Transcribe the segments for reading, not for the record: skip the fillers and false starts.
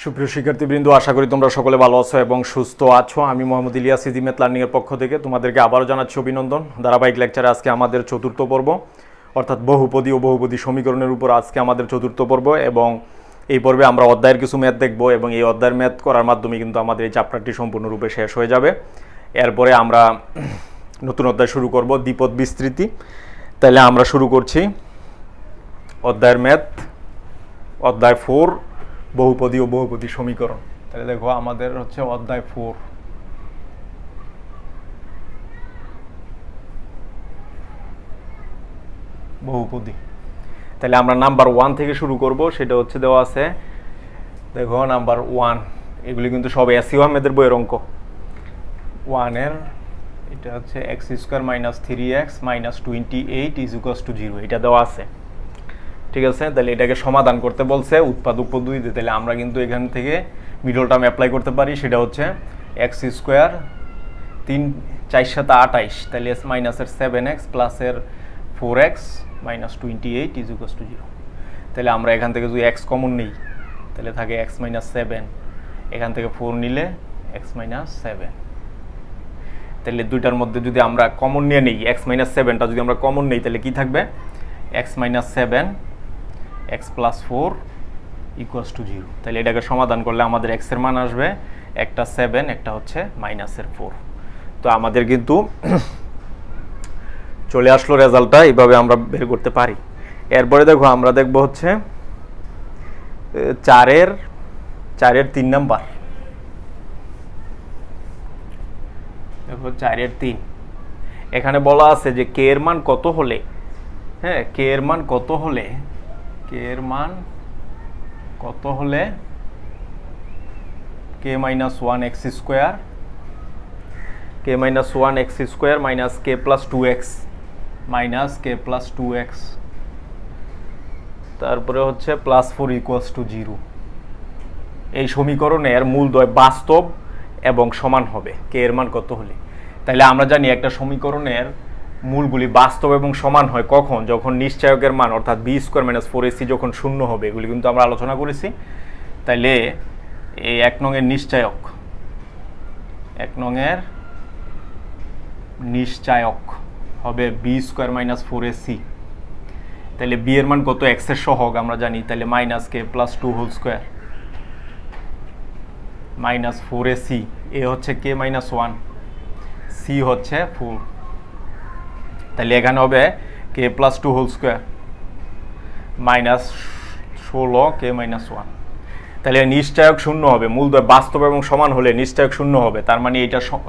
সুপ্রিয় শিক্ষার্থীবৃন্দ, আশা করি তোমরা সকলে ভালো আছো এবং সুস্থ আছো। আমি মোহাম্মদ ইলিয়াস ইজিমেত লার্নিং এর পক্ষ থেকে তোমাদেরকে আবারও জানাচ্ছি অভিনন্দন। ধারাবাহিক লেকচারে আজকে আমাদের চতুর্থ পর্ব, অর্থাৎ বহুপদী ও বহুপদী সমীকরণের উপর আজকে আমাদের চতুর্থ পর্ব, এবং এই পর্বে আমরা অধ্যায়ের কিছু ম্যাথ দেখব এবং এই অধ্যায়ের ম্যাথ করার মাধ্যমে কিন্তু আমাদের এই চ্যাপ্টারটি সম্পূর্ণরূপে শেষ হয়ে যাবে। এরপরে আমরা নতুন অধ্যায় শুরু করব, দ্বিপদ বিস্তৃতি। তাহলে আমরা শুরু করছি অধ্যায়ের ম্যাথ, অধ্যায় 4, বহুপদী ও বহুপদী সমীকরণ। তাহলে দেখো আমাদের হচ্ছে অধ্যায় 4, বহুপদী। তাহলে আমরা নাম্বার 1 থেকে শুরু করব, সেটা হচ্ছে দেওয়া আছে, দেখো নাম্বার 1, এগুলি কিন্তু সব এসইউ আহমেদের বইয়ের অঙ্ক। 1 এর এটা হচ্ছে x² - 3x - 28 = 0, এটা দেওয়া আছে, ঠিক আছে। তাহলে এটাকে সমাধান করতে বলছে উৎপাদক পদ্ধতিতে। তাহলে আমরা কিন্তু এখান থেকে মিডল টার্ম অ্যাপ্লাই করতে পারি, সেটা হচ্ছে x² 3 4 7 28, তাহলে মাইনাসের 7x প্লাসের 4x - 28 = 0। তাহলে আমরা এখান থেকে যদি x কমন নিই তাহলে থাকে x - 7, এখান থেকে 4 নিলে x - 7। তাহলে দুইটার মধ্যে যদি আমরা কমন নিয়ে নিই, x - 7টা যদি আমরা কমন নিই তাহলে কি থাকবে, x - 7 x + 4 = 0। তাহলে এটাকে সমাধান করলে আমাদের x এর মান আসবে, একটা 7, একটা হচ্ছে -4। তো আমাদের কিন্তু চলে আসলো রেজাল্টটা, এইভাবে আমরা বের করতে পারি। এরপরে দেখো আমরা দেখব হচ্ছে 4 এর 3 নাম্বার। দেখো 4 এর 3, এখানে বলা আছে যে k এর মান কত হলে, হ্যাঁ k এর মান কত হলে k - 1x² - k + 2x তারপরে হচ্ছে +4 = 0, এই সমীকরণের মূলদ্বয় বাস্তব এবং সমান হবে k এর মান কত হলে। তাহলে আমরা জানি একটা সমীকরণের মূলগুলি বাস্তব এবং সমান হয় কখন, যখন নিশ্চয়কের মান অর্থাৎ b² - 4ac যখন শূন্য হবে। এগুলি কিন্তু আমরা আলোচনা করেছি। তাইলে এই 1 নং এর নিশ্চয়ক, 1 নং এর নিশ্চয়ক হবে b² - 4ac। তাহলে b এর মান কত, x এর সহগ আমরা জানি, তাহলে -k + 2 whole square -4ac, a হচ্ছে k - 1, c হচ্ছে 4। তাহলে এখানে হবে k + 2 হোল স্কয়ার -16 k - 1। তাহলে নিশ্চয়ক শূন্য হবে, মূলদ্বয় বাস্তব এবং সমান হলে নিশ্চয়ক শূন্য হবে, তার মানে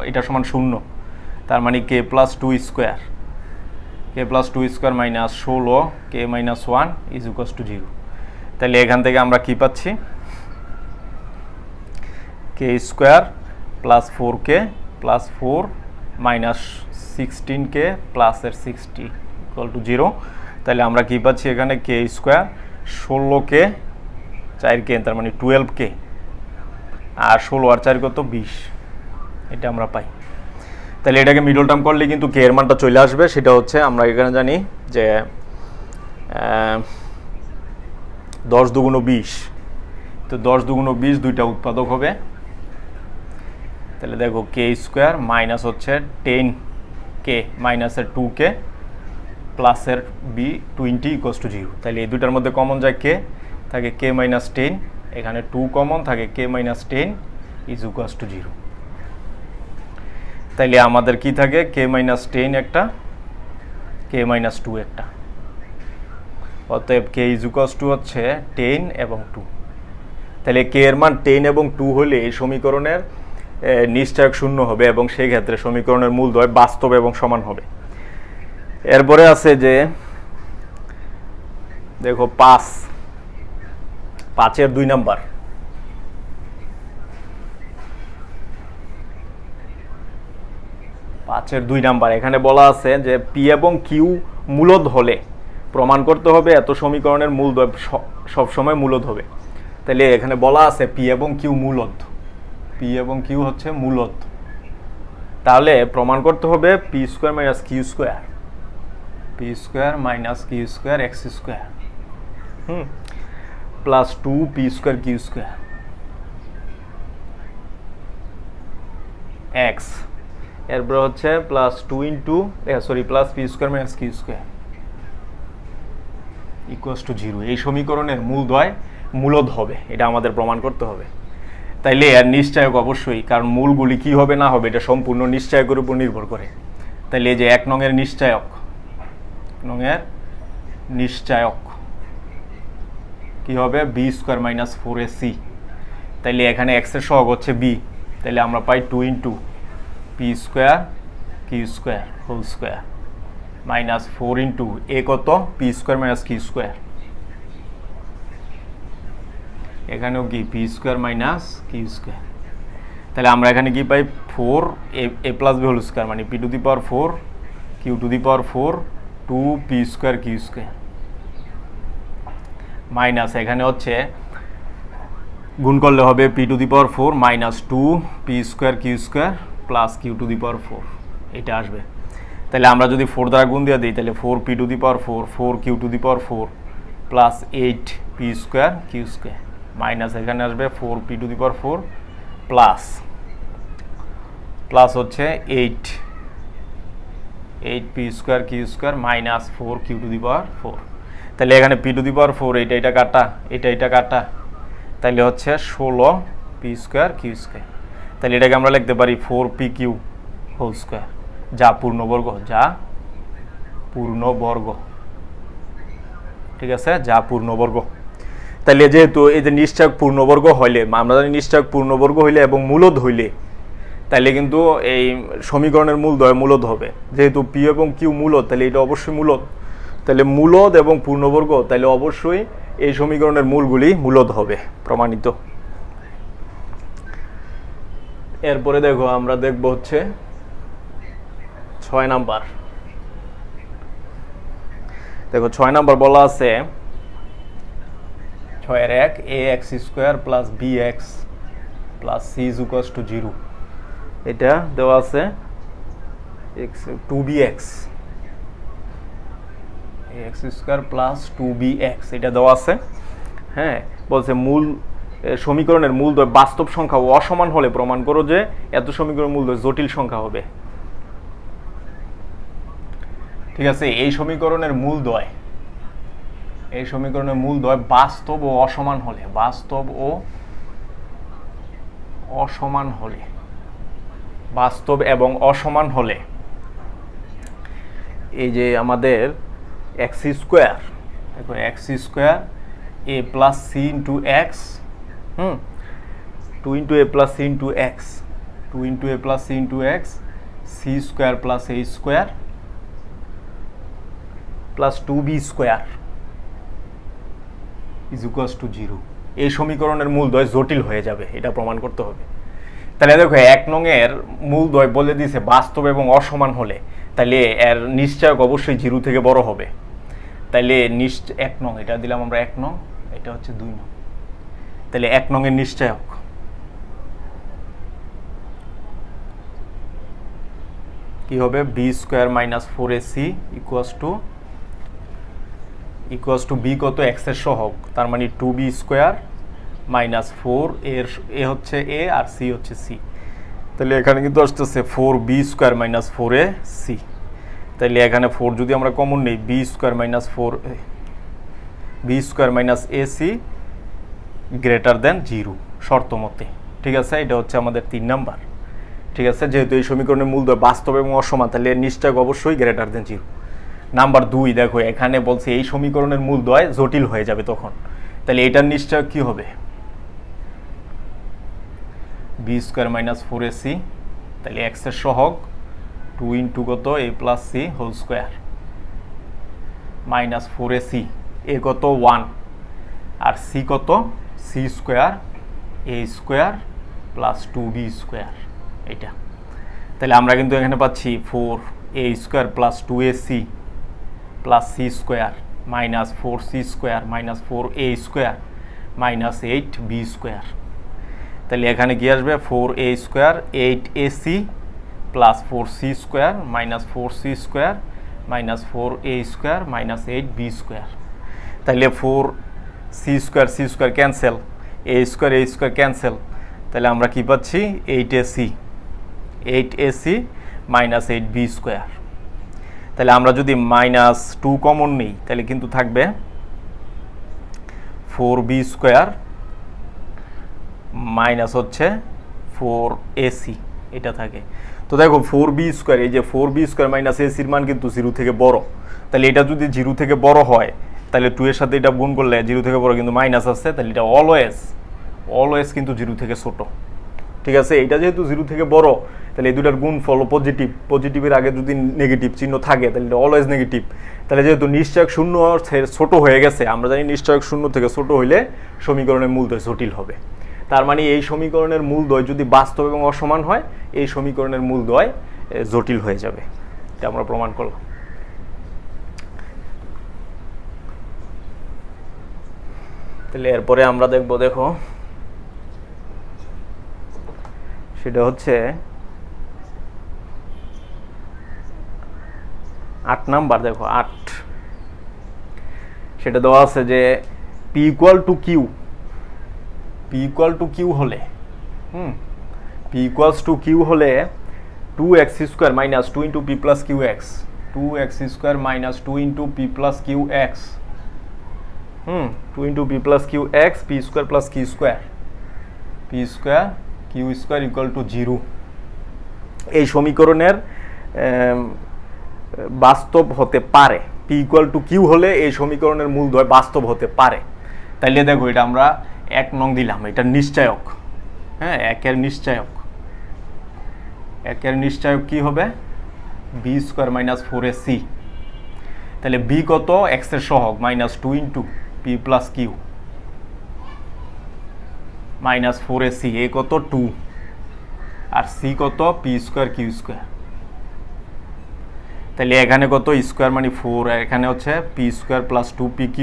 এটা সমান 0, তার মানে k + 2² -16 k - 1 = 0। তাহলে এখান থেকে আমরা কি পাচ্ছি, k² + 4k + 4 -16k প্লাসের 60 = 0। তাহলে আমরা কি পাচ্ছি এখানে, k² 16k 4k, তার মানে 12k, আর 16 আর 4 কত, 20, এটা আমরা পাই। তাহলে এটাকে মিডল টার্ম করলে কিন্তু k এর মানটা চলে আসবে, সেটা হচ্ছে আমরা এখানে জানি যে 10 × 2 = 20, তো 10 × 2 = 20, দুইটা উৎপাদক হবে। তাহলে দেখো k² মাইনাস হচ্ছে 10k মাইনাসের 2k প্লাসের b 20 = 0। তাহলে এই দুইটার মধ্যে কমন যায় k, থাকে k - 10, এখানে 2 কমন থাকে k - 10 = 0। তাইলে আমাদের কি থাকে, k - 10 একটা, k - 2 একটা, অতএব k = হচ্ছে 10 এবং 2। তাহলে k এর মান 10 এবং 2 হলে এই সমীকরণের নিশ্চয়ক শূন্য হবে এবং সেই ক্ষেত্রে সমীকরণের মূলদ্বয় বাস্তব এবং সমান হবে। এরপরে আছে যে দেখো 5 এর 2 নাম্বার। 5 এর 2 নাম্বার, এখানে বলা আছে যে p এবং q মূলদ হলে প্রমাণ করতে হবে এত সমীকরণের মূলদ্বয় সবসময় মূলদ হবে। তাহলে এখানে বলা আছে p এবং q মূলদ, p এবং q হচ্ছে মূলদ, তাহলে প্রমাণ করতে হবে p² - q² x² + 2p² q²। X, এরপরে হচ্ছে plus 2 into sorry plus p square minus Q square equals to 0। এই সমীকরণের মূলদ্বয় মূলদ হবে, এটা আমাদের প্রমাণ করতে হবে। তাইলে এর নিশ্চয়ক অবশ্যই, কারণ মূলগুলি কি হবে না হবে এটা সম্পূর্ণ নিশ্চয়কের উপর নির্ভর করে। তাইলে এই যে 1 নংয়ের নিশ্চয়ক, কি হবে বি স্কোয়ার মাইনাস 4ac। তাইলে এখানে এক্স এর সহগ হচ্ছে বি, তাইলে আমরা পাই 2 into P square Q square whole square minus 4 into A কত P square minus Q square, এখানেও কি P square minus Q square. তাহলে আমরা এখানে কি পাই 4 A plus B whole square মানে P to the power 4 Q to the power 4 2 P square Q square minus এখানে হচ্ছে গুণ করলে হবে P to the power 4 minus 2 P square Q square plus Q to the power 4, এটা আসবে। তাহলে আমরা যদি 4 দ্বারা গুণ দিয়ে দিই তাহলে 4 P to the power 4 4 Q to the power 4 plus 8 P square Q square minus এখানে আসবে 4 P to the power 4 plus হচ্ছে 8 P square Q square minus 4 Q to the power 4। তাহলে এখানে পি টু দি পাওয়ার 4 এটা কাটা, এটা কাটা, তাহলে হচ্ছে 16 পি স্কোয়ার কিউ স্কোয়ার। তাহলে এটাকে আমরা লিখতে পারি 4 পি কিউ হোল স্কোয়ার, যা পূর্ণবর্গ, ঠিক আছে, যা পূর্ণবর্গ। তাহলে যেহেতু এই যে নিশ্চয়ক পূর্ণবর্গ হইলে, আমরা জানি নিশ্চয়ক পূর্ণবর্গ হইলে এবং মূলদ হইলে, তাহলে কিন্তু এই সমীকরণের মূলদ্বয় মূলদ হবে। যেহেতু পি এবং কিউ মূলদ, তাহলে এটা অবশ্যই মূলদ। তাহলে মূলদ এবং পূর্ণবর্গ, তাহলে অবশ্যই এই সমীকরণের মূলগুলি মূলদ হবে, প্রমাণিত। এরপরে দেখো আমরা দেখব হচ্ছে 6 নাম্বার। দেখো 6 নাম্বার বলা আছে 6 A X square plus B x plus C is equals to 0। এটা দেওয়া আছে 2bx x square plus 2bx, এটা দেওয়া আছে। হ্যাঁ, বলছে মূল সমীকরণের মূলদ্বয় বাস্তব সংখ্যা ও অসমান হলে প্রমাণ করো যে এত সমীকরণের মূলদ্বয় জটিল সংখ্যা হবে। ঠিক আছে, এই সমীকরণের মূলদ্বয় বাস্তব ও অসমান হলে, বাস্তব এবং অসমান হলে এই যে আমাদের এক্স স্কোয়ার, দেখো x square a plus c into x, 2 into a plus c into x, 2 into a plus c into x, c square plus a square plus 2b square is equals to 0। এই সমীকরণের মূলদ্বয় জটিল হয়ে যাবে, এটা প্রমাণ করতে হবে। তাহলে দেখো 1 নংয়ের মূলদ্বয় বলে দিয়েছে বাস্তব এবং অসমান হলে, তাহলে এর নিশ্চয়ক অবশ্যই 0 থেকে বড় হবে। তাহলে 1 নং, এটা দিলাম আমরা 1 নং, এটা হচ্ছে 2 নং। তাহলে 1 নংয়ের নিশ্চয়ক কি হবে B square minus 4ac equals to b কত এক্স এর সহগ, তার মানে 2b স্কোয়ার মাইনাস 4 এর এ হচ্ছে এ আর সি হচ্ছে সি। তাহলে এখানে কিন্তু আসতেছে 4b স্কোয়ার মাইনাস 4ac। তাহলে এখানে 4 যদি আমরা কমন নেই, b square minus ac greater than 0 শর্ত মতে। ঠিক আছে, এটা হচ্ছে আমাদের 3 নাম্বার। ঠিক আছে, যেহেতু এই সমীকরণের মূলদ্বয় বাস্তব এবং অসমান, তাহলে এর নিশ্চয়ক অবশ্যই গ্রেটার দেন 0। নাম্বার 2 দেখো এখানে বলছে এই সমীকরণের মূলদ্বয় জটিল হয়ে যাবে তখন, তাহলে এটার নিশ্চয়ক কি হবে বি স্কোয়ার মাইনাস 4ac, তাহলে এক্স এর সহগ 2 ইন্টু কত A plus C whole square minus 4ac, এ কত 1 আর সি কত সি স্কোয়ার এ স্কোয়ার প্লাস 2b স্কোয়ার, এটা। তাহলে আমরা কিন্তু এখানে পাচ্ছি 4a square plus 2ac plus C square minus 4c square minus 4a square minus 8b square. তাহলে এখানে কি আসবে 4a square 8ac plus 4c square minus 4c square minus 4a square minus 8b square. তাহলে 4c square cancel, a square cancel, তাহলে আমরা কি পাচ্ছি 8ac 8ac minus 8b square. তাহলে আমরা যদি -2 কমন নিই তাহলে কিন্তু থাকবে 4b স্কোয়ার মাইনাস হচ্ছে 4ac, এটা থাকে। তো দেখো 4b স্কোয়ার, এই যে 4b স্কোয়ার মাইনাস এসির মান কিন্তু 0 থেকে বড়। তাহলে এটা যদি 0 থেকে বড় হয় তাহলে 2 এর সাথে এটা গুণ করলে 0 থেকে বড় কিন্তু মাইনাস আসছে, তাহলে এটা অলওয়েজ কিন্তু 0 থেকে ছোট। ঠিক আছে, এটা যেহেতু 0 থেকে বড় তাহলে এই দুটার গুণফল পজিটিভের আগে যদি নেগেটিভ চিহ্ন থাকে তাহলে এটা অলওয়েজ নেগেটিভ। তাহলে যেহেতু নিশ্চয়ক শূন্য ছোট হয়ে গেছে, আমরা জানি নিশ্চয়ক শূন্য থেকে ছোট হইলে সমীকরণের মূলদ্বয় জটিল হবে। তার মানে এই সমীকরণের মূলদ্বয় যদি বাস্তব এবং অসমান হয়, এই সমীকরণের মূলদ্বয় জটিল হয়ে যাবে। এটা আমরা প্রমাণ করলাম। তাহলে এরপরে আমরা দেখো সেটা হচ্ছে 8 নাম্বার। দেখো 8, সেটা দেওয়া আছে যে p ইকুয়াল টু কিউ হলে p ইকুয়ালস টু কিউ হলে 2x square minus 2 into p plus Q x, 2x square minus 2 into p plus Q x, 2 into p plus Q x, p square plus q square, P square Q square equal to 0। এই সমীকরণের বাস্তব হতে পারে। p equal to q হলে এই সমীকরণের মূলদ্বয় বাস্তব হতে পারে। তাইলে দেখো এটা আমরা 1 নং দিলাম, এটা নিশ্চয়ক। হ্যাঁ, একের নিশ্চয়ক কি হবে? b square minus 4ac। তাহলে b কত? x এর সহগ minus 2 into p plus Q minus 4ac, এ কত 2, আর c কত? P square Q square. তাহলে এখানে কত? স্কোয়ার মানে 4, আর এখানে হচ্ছে p square plus 2pq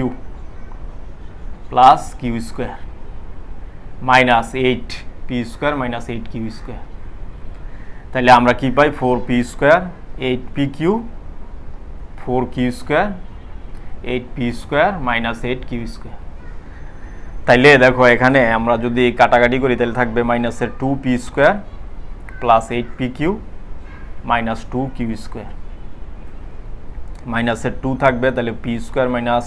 plus q square minus 8p square minus 8q square. তাহলে আমরা কি পাই? 4p square 8pq 4q square 8p square minus 8q square. তাইলে দেখো এখানে আমরা যদি কাটাকাটি করি তাহলে থাকবে মাইনাসের 2p square plus 8pq minus 2q square, মাইনাসের 2 থাকবে, তাহলে পি স্কোয়ার মাইনাস,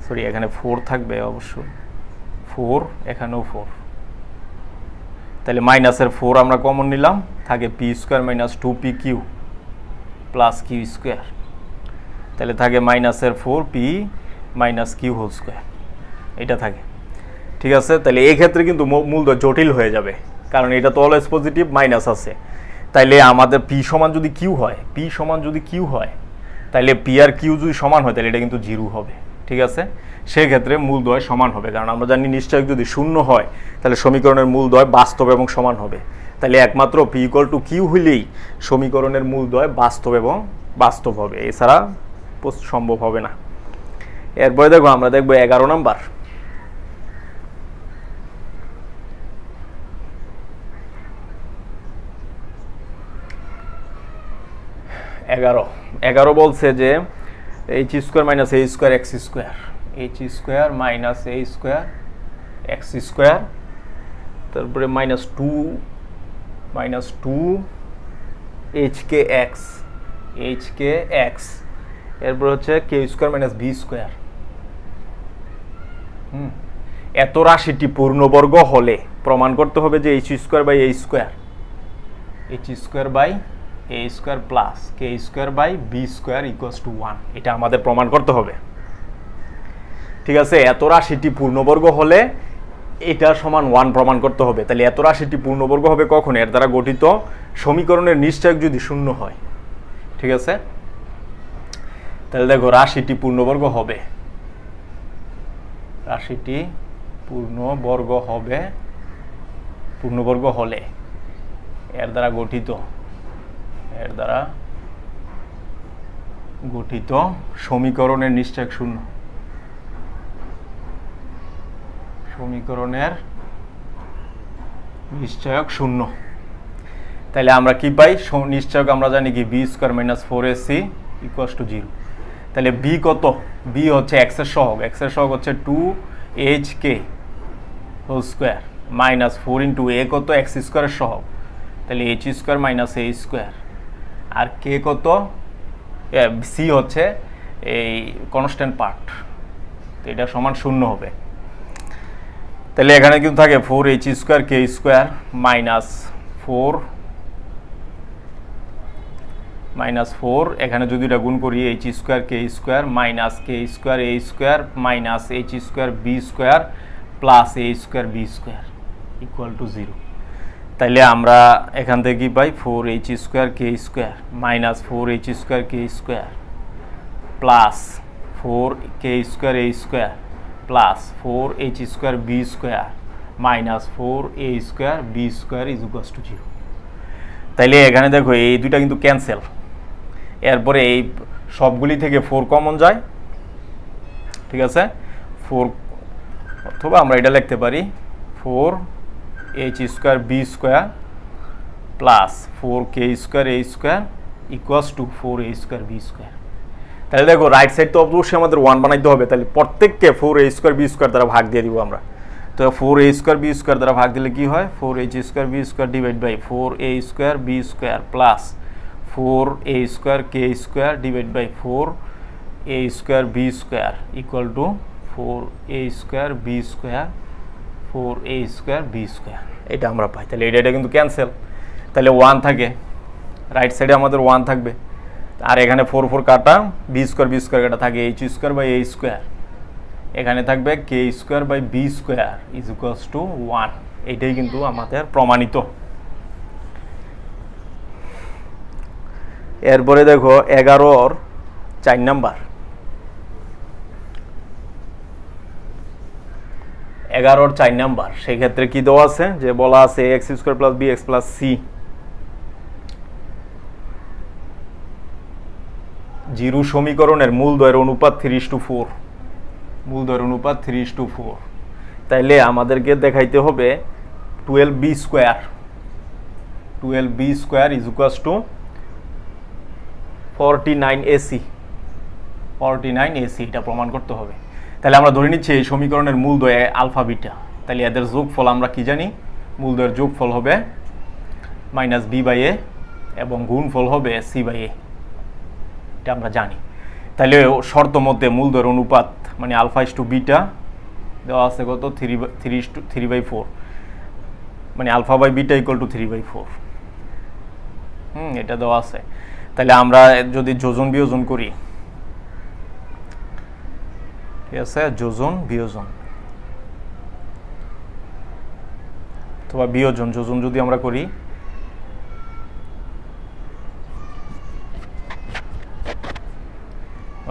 সরি এখানে 4 থাকবে অবশ্যই, 4 এখানেও 4, তাহলে মাইনাসের 4 আমরা কমন নিলাম, থাকে p square minus 2pq plus q square, তাহলে থাকে মাইনাসের 4p minus Q whole square, এটা থাকে। ঠিক আছে, তাহলে এই ক্ষেত্রে কিন্তু মূলদ্বয় জটিল হয়ে যাবে, কারণ এটা তো অলওয়েজ পজিটিভ, মাইনাস আছে। তাইলে আমাদের পি সমান যদি কিউ হয়, তাহলে পি আর কিউ যদি সমান হয় তাহলে এটা কিন্তু 0 হবে। ঠিক আছে, সেক্ষেত্রে মূলদ্বয় সমান হবে, কারণ আমরা জানি নিশ্চয়ক যদি শূন্য হয় তাহলে সমীকরণের মূলদ্বয় বাস্তব এবং সমান হবে। তাহলে একমাত্র পি ইকুয়াল টু কিউ হইলেই সমীকরণের মূলদ্বয় বাস্তব হবে, এছাড়া সম্ভব হবে না। এরপরে আমরা দেখবো 11 নাম্বার। 11 বলছে যে H square minus A square X square, H square minus A square X square, তারপরে minus two H K X, এরপর হচ্ছে K square minus B square. এত রাশিটি পূর্ণবর্গ হলে প্রমাণ করতে হবে যে H square by A square plus K square by B square equals to 1, এটা আমাদের প্রমাণ করতে হবে। ঠিক আছে, এত রাশিটি পূর্ণবর্গ হলে এটা সমান 1 প্রমাণ করতে হবে। তাহলে এত রাশিটি পূর্ণবর্গ হবে কখন? এর দ্বারা গঠিত সমীকরণের নিশ্চয়ক যদি শূন্য হয়। ঠিক আছে, তাহলে দেখো রাশিটি পূর্ণবর্গ হলে এর দ্বারা গঠিত সমীকরণের নিশ্চয়ক শূন্য, তাহলে আমরা কি পাই? নিশ্চয়ক আমরা জানি কি b square minus 4ac equals to 0। তাহলে বি কত? বি হচ্ছে এক্স এর সহগ হচ্ছে 2hk whole square minus 4 into A কত? এক্স স্কোয়ারের সহগ, তাহলে H square minus A square, আর কে কত, সি হচ্ছে এই কনস্ট্যান্ট পার্ট, তো এটা সমান 0 হবে। তাহলে এখানে কিন্তু থাকে 4h square k square minus 4, এখানে যদি এটা গুণ করি h square k square minus k square A square minus h square B square plus a square B square equal to 0। তাইলে আমরা এখান থেকে কি পাই, 4h square k square minus 4h square k square plus 4k square A square plus 4h square B square minus 4a square B square is equals to 0। তাইলে এখানে দেখো এই দুইটা কিন্তু ক্যান্সেল, এরপরে এই সবগুলি থেকে 4 কমন যায়, ঠিক আছে, 4, অথবা আমরা এটা লিখতে পারি 4h square B square plus 4k square A square equals to 4a square B square. তাহলে দেখো রাইট সাইড তো অবশ্যই আমাদের 1 বানাইতে হবে, তাহলে প্রত্যেককে 4a স্কোয়ার বি স্কোয়ার দ্বারা ভাগ দিয়ে দিব আমরা। তো 4a স্কোয়ার বি স্কোয়ার দ্বারা ভাগ দিলে কি হয়, 4h square B square divide by 4a square B square plus 4a square k square divide by 4a square B square equal to 4a square B square 4a square B square, এটা আমরা পাই। তাহলে এটা কিন্তু cancel, তাহলে 1 থাকে, right সাইডে আমাদের 1 থাকবে, আর এখানে 4 কাটা, বি স্কোয়ার কাটা থাকে H square by A square, এখানে থাকবে K square by B square is equals to 1। এইটাই কিন্তু আমাদের প্রমাণিত। এরপরে দেখো 11-র 4 নাম্বার, 11-র 4 নাম্বার, সেই ক্ষেত্রে কি দেওয়া আছে, যে বলা আছে x square plus B x plus c 0 সমীকরণের মূলদ্বয়ের অনুপাত 3:4, মূলদ্বয়ের অনুপাত 3:4। তাইলে আমাদেরকে দেখাইতে হবে 12b square, 12b square is equals two 49ac, 49ac, এটা প্রমাণ করতে হবে। তাহলে আমরা ধরে নিচ্ছি এই সমীকরণের মূলদ্বয় আলফা বিটা, তাহলে এদের যোগফল আমরা কি জানি, মূলদ্বয়ের যোগফল হবে মাইনাস বি বাই এ এবং গুণফল হবে সি বাই এ, এটা আমরা জানি। তাহলে শর্ত মধ্যে মূলদ্বয়ের অনুপাত মানে আলফা ইস টু বিটা দেওয়া আছে কত, 3/4, মানে alpha by beta equal to 3/4, এটা দেওয়া আছে। তাহলে আমরা যদি যোজন বিয়োজন করি, ঠিক আছে, যোজন বিয়োজন অথবা বিয়োজন যোজন যদি আমরা করি,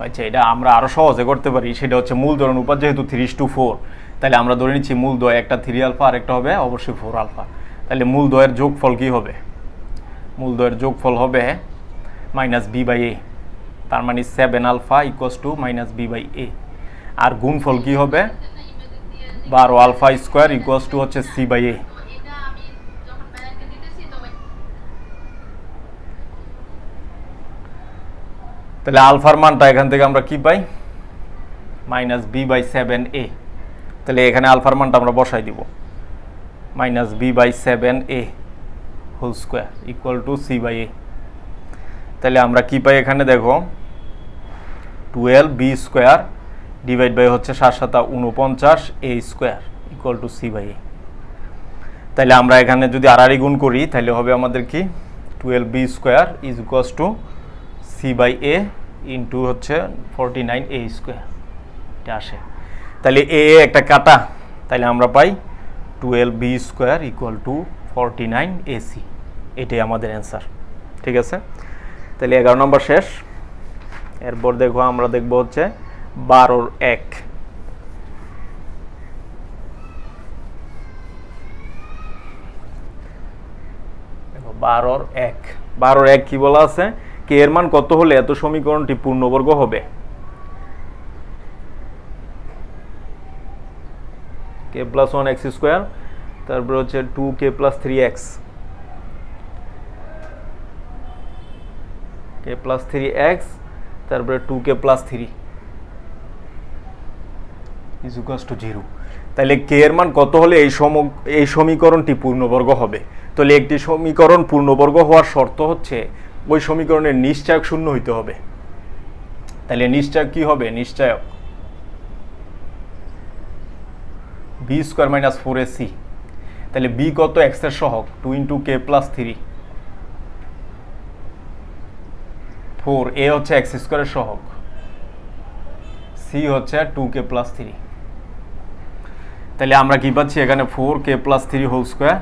আচ্ছা এটা আমরা আরো সহজে করতে পারি, সেটা হচ্ছে মূলদ্বয়ের অনুপাত যেহেতু 3:4, তাহলে আমরা ধরে নিচ্ছি মূলদ্বয় একটা 3 আলফা আর একটা হবে অবশ্যই 4 আলফা। তাহলে মূলদ্বয়ের যোগফল কি হবে, মূলদ্বয়ের যোগফল হবে মাইনাস বি বাই এ, তার মানে 7 alpha equals to minus B by A, আর গুণফল কি হবে 12 আলফা স্কোয়ার ইকুয়ালস টু হচ্ছে সি বাই এ। তাহলে আলফার মানটা এখান থেকে আমরা কি পাই, মাইনাস বি বাই 7a, তাহলে এখানে আলফার মানটা আমরা বসাই দিব, minus B by 7a whole square equal to C by A. তাহলে আমরা কি পাই এখানে দেখো 12b স্কোয়ার ডিভাইড বাই হচ্ছে 7×7=49 a square equal to C by A. তাহলে আমরা এখানে যদি আড়াআড়ি গুণ করি তাহলে হবে আমাদের কি 12b square is equals to C by A into হচ্ছে 49a স্কোয়ার, এটা আসে। তাহলে এ একটা কাটা, তাহলে আমরা পাই 12b square equal two 49ac, এটাই আমাদের অ্যান্সার, ঠিক আছে। তাহলে 11 নম্বর শেষ। এরপর দেখো আমরা দেখব হচ্ছে 12-র 1, 12-র 1, 12-র 1 কি বলা আছে, কে এর মান কত হলে এত সমীকরণটি পূর্ণবর্গ হবে, কে প্লাস 1x স্কোয়ার, তারপর হচ্ছে 2k plus 3x, k plus 3x, তারপরে 2k plus 3 is equals to 0। তাহলে কে এর মান কত হলে এই সমীকরণটি পূর্ণবর্গ হবে। তাহলে একটি সমীকরণ পূর্ণবর্গ হওয়ার শর্ত হচ্ছে ওই সমীকরণের নিশ্চয়ক শূন্য হইতে হবে। তাহলে নিশ্চয়ক কি হবে? নিশ্চয়ক বি স্কোয়ার মাইনাস 4ac। তাহলে বি কত? এক্স এর সহগ 2 ইন্টু কে প্লাস 3, 4 এ হচ্ছে এক্স স্কোয়ারের সহগ, সি হচ্ছে 2k প্লাস 3। তাহলে আমরা কি পাচ্ছি? এখানে 4k plus 3 whole square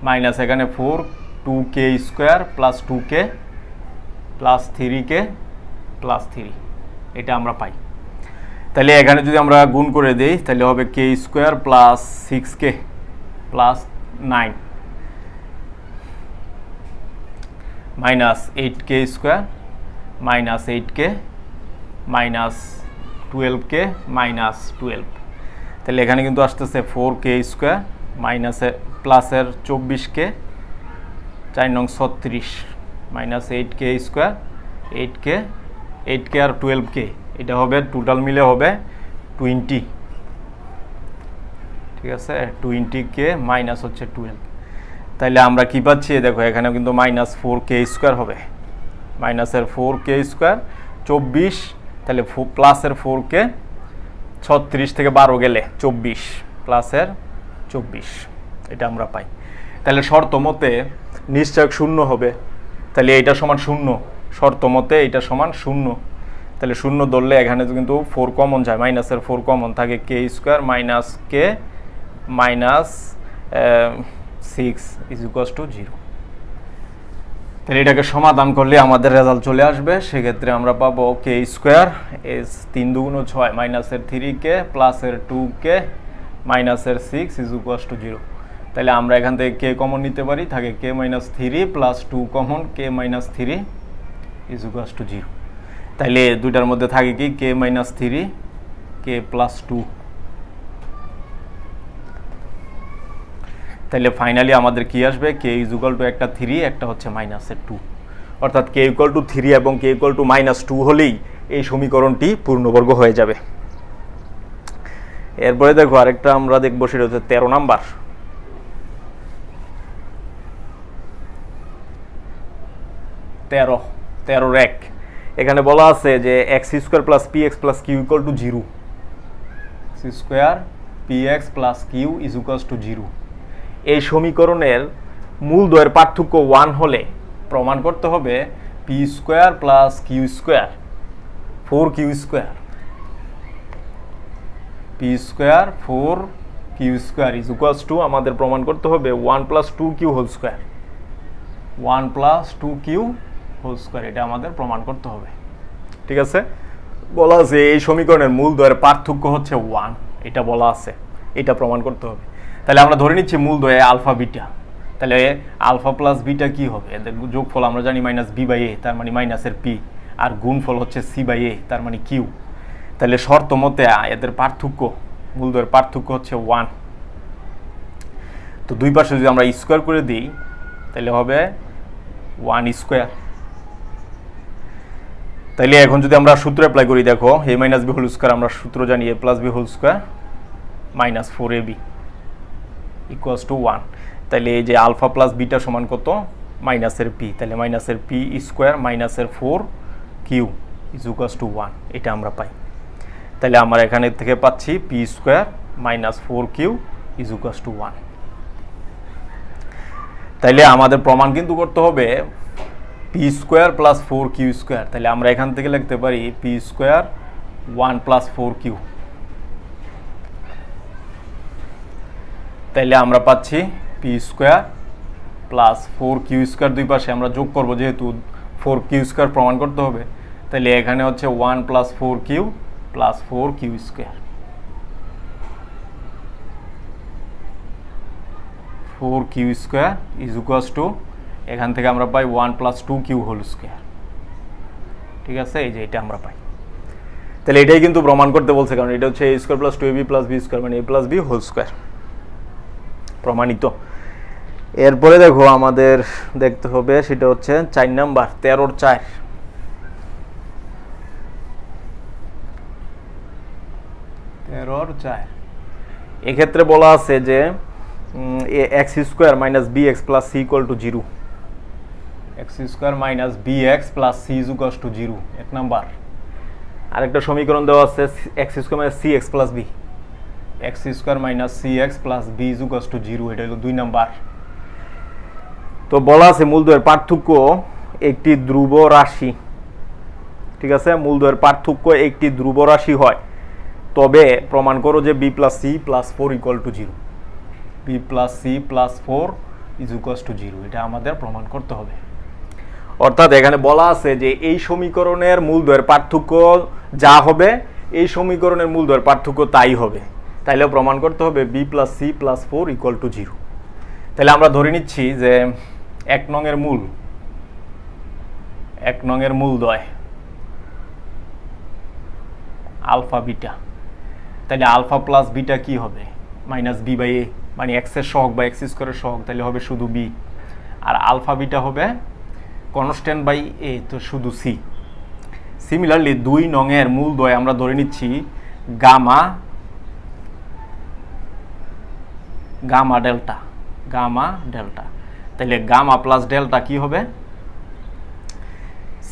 minus এখানে 4 2k square plus 2k plus 3k plus 3, এটা আমরা পাই। তাহলে এখানে যদি আমরা গুণ করে দেই তাহলে হবে k square plus 6k plus 9 minus 8k square minus 8k minus 12k minus 12। তাহলে এখানে কিন্তু আসতেছে 4k স্কোয়ার মাইনাসে প্লাসের 24k 4 নং 36 মাইনাস 8k স্কোয়ার 8k আর 12k, এটা হবে টোটাল মিলে হবে 20। ঠিক আছে, 20k মাইনাস হচ্ছে 12। তাহলে আমরা কি পাচ্ছি? দেখো এখানে কিন্তু মাইনাস 4k স্কোয়ার হবে, মাইনাসের 4k স্কোয়ার 24, তাহলে প্লাসের 4k 36 থেকে 12 গেলে 24 প্লাসের 24, এটা আমরা পাই। তাহলে শর্ত মতে নিশ্চয়ক শূন্য হবে, তাহলে এইটা সমান শূন্য, শর্ত মতে এইটা সমান শূন্য। তাহলে শূন্য ধরলে এখানে কিন্তু 4 কমন যায়, মাইনাসের 4 কমন থাকে, K square minus K minus 6 is equals to 0। তাহলে এটাকে সমাধান করলে আমাদের রেজাল্ট চলে আসবে। সেক্ষেত্রে আমরা পাবো কে স্কোয়ার এস 3 দুগুণ 6 মাইনাসের 3k প্লাসের 2k মাইনাসের 6 ইজ ইকুয়ালস টু 0। তাহলে আমরা এখান থেকে কে কমন নিতে পারি, থাকে K minus 3 plus 2 common, K minus 3 is equals to 0। তাহলে দুইটার মধ্যে থাকে কি কে মাইনাস 3 কে প্লাস 2। তাহলে ফাইনালি আমাদের কি আসবে? কে ইজ ইকুয়াল টু একটা 3, একটা হচ্ছে মাইনাসের 2, অর্থাৎ কে ইকুয়াল টু 3 এবং কে ইকুয়াল টু মাইনাস 2 হলেই এই সমীকরণটি পূর্ণবর্গ হয়ে যাবে। এরপরে দেখো আরেকটা আমরা দেখবো, সেটা হচ্ছে 13 নাম্বার। 13 এক। এখানে বলা আছে যে x square plus P x plus Q equal to 0, x square p x plus q is equals to 0। এই সমীকরণের মূলদ্বয়ের পার্থক্য 1 হলে প্রমাণ করতে হবে p square plus q square 4q square, P square 4q square is equals to আমাদের প্রমাণ করতে হবে 1 plus 2q whole square, 1 plus 2q whole square, এটা আমাদের প্রমাণ করতে হবে। ঠিক আছে, বলা আছে এই সমীকরণের মূলদ্বয়ের পার্থক্য হচ্ছে 1, এটা বলা আছে, এটা প্রমাণ করতে হবে। তাহলে আমরা ধরে নিচ্ছি মূলদ্বয়ে আলফা বিটা, তাহলে আলফা প্লাস বিটা কি হবে? এদের যোগফল আমরা জানি মাইনাস বি বাই এ, তার মানে মাইনাসের পি, আর গুণফল হচ্ছে সি বাই এ, তার মানে কিউ। তাহলে শর্ত মতে এদের পার্থক্য, মূলদ্বয়ের পার্থক্য হচ্ছে 1। তো দুই পাশে যদি আমরা স্কোয়ার করে দিই তাহলে হবে 1 স্কোয়ার। তাইলে এখন যদি আমরা সূত্র অ্যাপ্লাই করি, দেখো A minus B whole square আমরা সূত্র জানি, A plus B whole square minus 4ab equals to 1। তাহলে এই যে আলফা প্লাস বিটা সমান কত? মাইনাসের পি, তাহলে মাইনাসের পি স্কোয়ার মাইনাসের 4q ইজ ইকুয়ালস টু 1, এটা আমরা পাই। তাহলে আমরা এখানে থেকে পাচ্ছি P square minus 4q is equals to 1। তাইলে আমাদের প্রমাণ কিন্তু করতে হবে p square plus 4q square. তাহলে আমরা এখান থেকে লিখতে পারি পি স্কোয়ার 1 প্লাস 4q। তাইলে আমরা পাচ্ছি P square plus 4q square, দুই পাশে আমরা যোগ করব যেহেতু 4q স্কোয়ার প্রমাণ করতে হবে। তাহলে এখানে হচ্ছে 1 plus 4q plus 4q square, 4q square is equals two এখান থেকে আমরা পাই 1 প্লাস 2q হোল স্কোয়ার। ঠিক আছে, এই যে এটা আমরা পাই। তাহলে এটাই কিন্তু প্রমাণ করতে বলছে, কারণ এটা হচ্ছে a square plus 2ab plus b square মানে a plus b whole square, প্রমাণিত। এরপরে দেখো আমাদের দেখতে হবে, সেটা হচ্ছে 4 নাম্বার, 13 4। এক্ষেত্রে বলা আছে যে x square minus b x plus c equal to zero, x square minus b x plus C is equal to zero, এক নাম্বার। আরেকটা সমীকরণ দেওয়া আছে x square minus c x plus B, x square minus c x plus b is equal to zero, এটা হলো 2 number. তো বলা আছে মূলদ্বয়ের পার্থক্য একটি ধ্রুব রাশি, ঠিক আছে, মূলদ্বয়ের পার্থক্য একটি ধ্রুব রাশি হয় তবে প্রমাণ করো যে b plus C plus 4 equal to zero, b plus C plus 4 is equal to zero, এটা আমাদের প্রমাণ করতে হবে। অর্থাৎ এখানে বলা আছে যে এই সমীকরণের মূলদ্বয়ের পার্থক্য যা হবে এই সমীকরণের মূলদ্বয়ের পার্থক্য তাই হবে, তাইলে প্রমাণ করতে হবে b plus C plus 4 equal to zero. তাহলে আমরা ধরে নিচ্ছি যে 1 নংয়ের মূলদ্বয় আলফা বিটা, তাহলে আলফা প্লাস বিটা কি হবে মাইনাস বি বাই এ, মানে এক্স এর সহগ বা এক্স স্কোয়ারের সহগ, তাহলে হবে শুধু বি, আর আলফা বিটা হবে কনস্ট্যান্ট বাই এ, তো শুধু সি। সিমিলারলি 2 নংয়ের মূলদ্বয় আমরা ধরে নিচ্ছি গামা ডেল্টা, তাহলে গামা প্লাস ডেল্টা কি হবে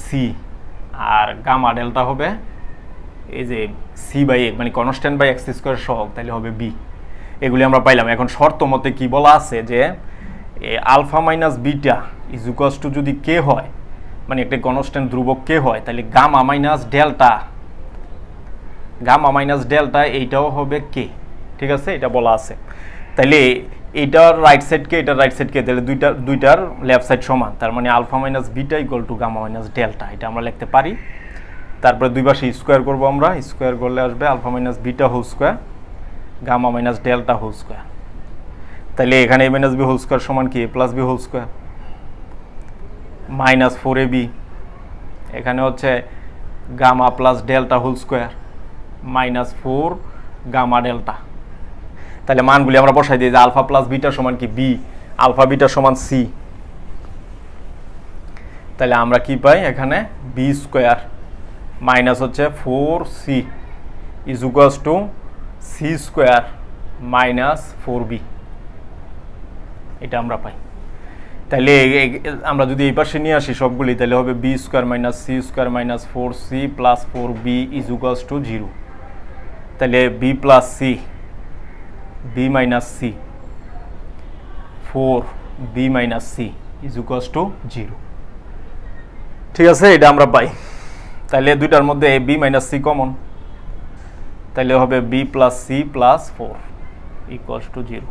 সি, আর গামা ডেল্টা হবে এই যে সি বাই এ, মানে কনস্ট্যান্ট বাই এক্স স্কোয়ার সহগ, তাহলে হবে বি। এগুলি আমরা পাইলাম। এখন শর্ত মতে কি বলা আছে যে alpha minus beta is equals to যদি কে হয়, মানে একটা কনস্ট্যান্ট ধ্রুবক কে হয়, তাহলে গামা মাইনাস ডেল্টা এইটাও হবে কে, ঠিক আছে, এটা বলা আছে। তাহলে এইটার রাইট সাইড কে, এটার রাইট সাইড কে, তাহলে দুইটার লেফট সাইড সমান, তার মানে alpha minus beta equal to gamma minus delta, এটা আমরা লিখতে পারি। তারপরে দুই পাশে স্কোয়ার করবো আমরা, স্কোয়ার করলে আসবে alpha minus beta whole square gamma minus delta whole square. তাহলে এখানে A minus B whole square সমান কি A plus B whole square minus 4ab, এখানে হচ্ছে gamma plus delta whole square minus 4 gamma delta. তাহলে মানগুলি আমরা বসাই দিই যে আলফা প্লাস বিটা সমান কি বি, আলফা বিটা সমান সি, তাহলে আমরা কি পাই এখানে বি স্কোয়ার মাইনাস হচ্ছে 4c is equals to c square minus 4b, এটা আমরা পাই। তাহলে আমরা যদি এই পাশে নিয়ে আসি সবগুলি, তাহলে হবে B square minus C square minus 4c plus 4b is equals to zero. তাহলে B plus C, B minus C, 4b minus C is equals to zero, ঠিক আছে, এটা আমরা পাই। তাহলে দুইটার মধ্যে বি মাইনাস সি কমন, তাহলে হবে b plus C plus 4 equals to zero,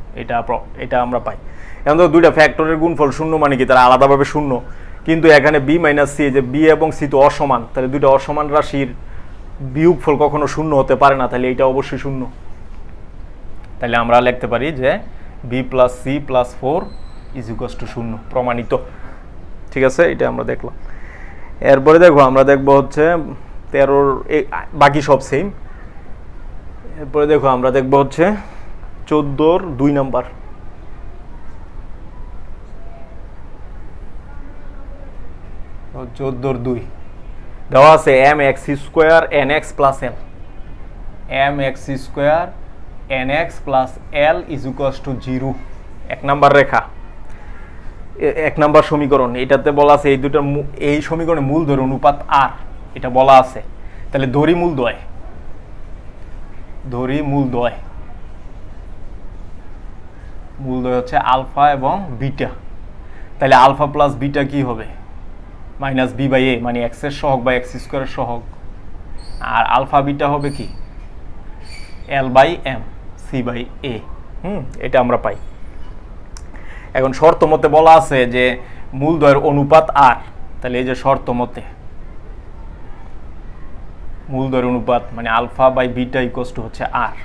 এটা আমরা পাই। এখন তো দুইটা ফ্যাক্টরের গুণফল শূন্য, মানে কি তারা আলাদাভাবে শূন্য, কিন্তু এখানে বি মাইনাস সি, যে বি এবং সি তো অসমান, তাহলে দুইটা অসমান রাশির বিয়োগফল কখনো শূন্য হতে পারে না, তাহলে এটা অবশ্যই শূন্য। তাহলে আমরা লিখতে পারি যে b plus C plus 4 is equals to শূন্য, প্রমাণিত, ঠিক আছে, এটা আমরা দেখলাম। এরপরে দেখো আমরা দেখবো হচ্ছে 13 বাকি সব সেম। এরপরে দেখো আমরা দেখবো হচ্ছে 14 2 নাম্বার। 14 2 দেওয়া আছে m x square n x plus l, m x square n x plus l is equals to zero, 1 number রেখা, 1 নাম্বার সমীকরণ। এটাতে বলা আছে এই সমীকরণে মূলদ্বয়ের অনুপাত আর, এটা বলা আছে। তাহলে ধরি মূলদ্বয় হচ্ছে আলফা এবং বিটা, তাহলে আলফা প্লাস বিটা কি হবে মাইনাস বি বাই এ, মানে এক্স এর সহগ বা এক্স স্কোয়ারের সহগ, আর আলফা বিটা হবে কি L by M C by A, এটা আমরা পাই। এখন শর্ত মতে বলা আছে যে মূলদ্বয়ের অনুপাত আর, তাহলে এই যে শর্ত মতে মূলদ্বয়ের অনুপাত মানে alpha by beta equals to হচ্ছে আর,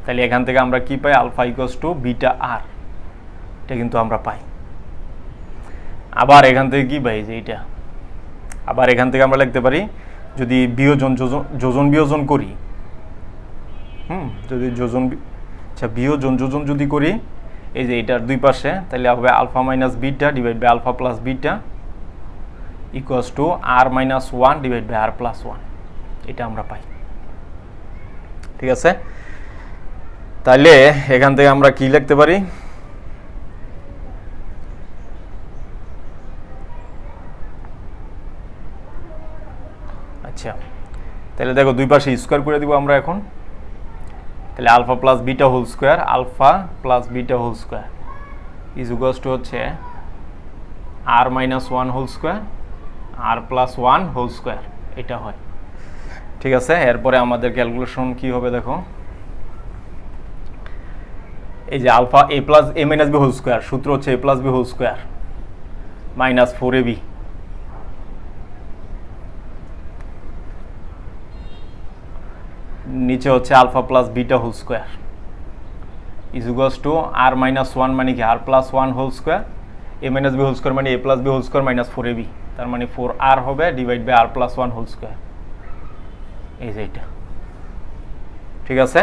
তাহলে এখান থেকে আমরা কি পাই alpha equals to beta r, এটা কিন্তু আমরা পাই। আবার এখান থেকে কি পাই যে এটা, আবার এখান থেকে আমরা লিখতে পারি যদি যোজন বিয়োজন করি, যদি যোজন যদি করি এই যে এটার দুই পাশে, তাহলে হবে alpha minus beta divide by alpha plus beta equals to R minus 1 divide by R plus 1, এটা আমরা পাই, ঠিক আছে। তাহলে এখান থেকে আমরা কি লিখতে পারি তাহলে দেখো দুই পাশে স্কোয়ার করে দিব আমরা এখন। তাহলে alpha plus beta whole square, alpha plus beta whole square is equals to হচ্ছে r minus one whole square r plus one whole square, এটা হয়। ঠিক আছে, এরপরে আমাদের ক্যালকুলেশন কি হবে দেখো, এই যে alpha A plus A minus B whole square, সূত্র হচ্ছে A plus B whole square minus 4ab, নিচে হচ্ছে alpha plus beta whole square is equals to R minus one মানে কি R plus one whole square, A minus B whole square মানে A plus B whole square minus 4ab, তার মানে 4r হবে divide by R plus one whole square, এই যে এটা। ঠিক আছে,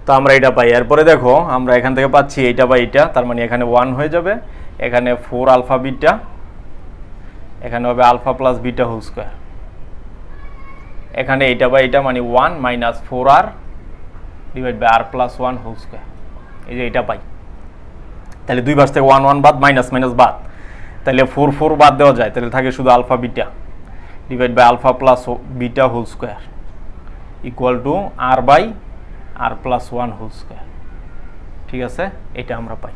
তো আমরা এটা পাই। এরপরে দেখো আমরা এখান থেকে পাচ্ছি এইটা বাই এটা, তার মানে এখানে 1 হয়ে যাবে, এখানে 4 আলফা বিটা, এখানে হবে alpha plus beta whole square, এখানে এইটা বাই এটা মানে 1 minus 4r divide by R plus one whole square, এই যে এটা পাই। তাহলে দুই পাশ থেকে 1 1 বাদ, মাইনাস মাইনাস বাদ, তাহলে 4 4 বাদ দেওয়া যায়, তাহলে থাকে শুধু alpha beta divide by alpha plus beta whole square equal to R by R plus one whole square. ঠিক আছে, এটা আমরা পাই।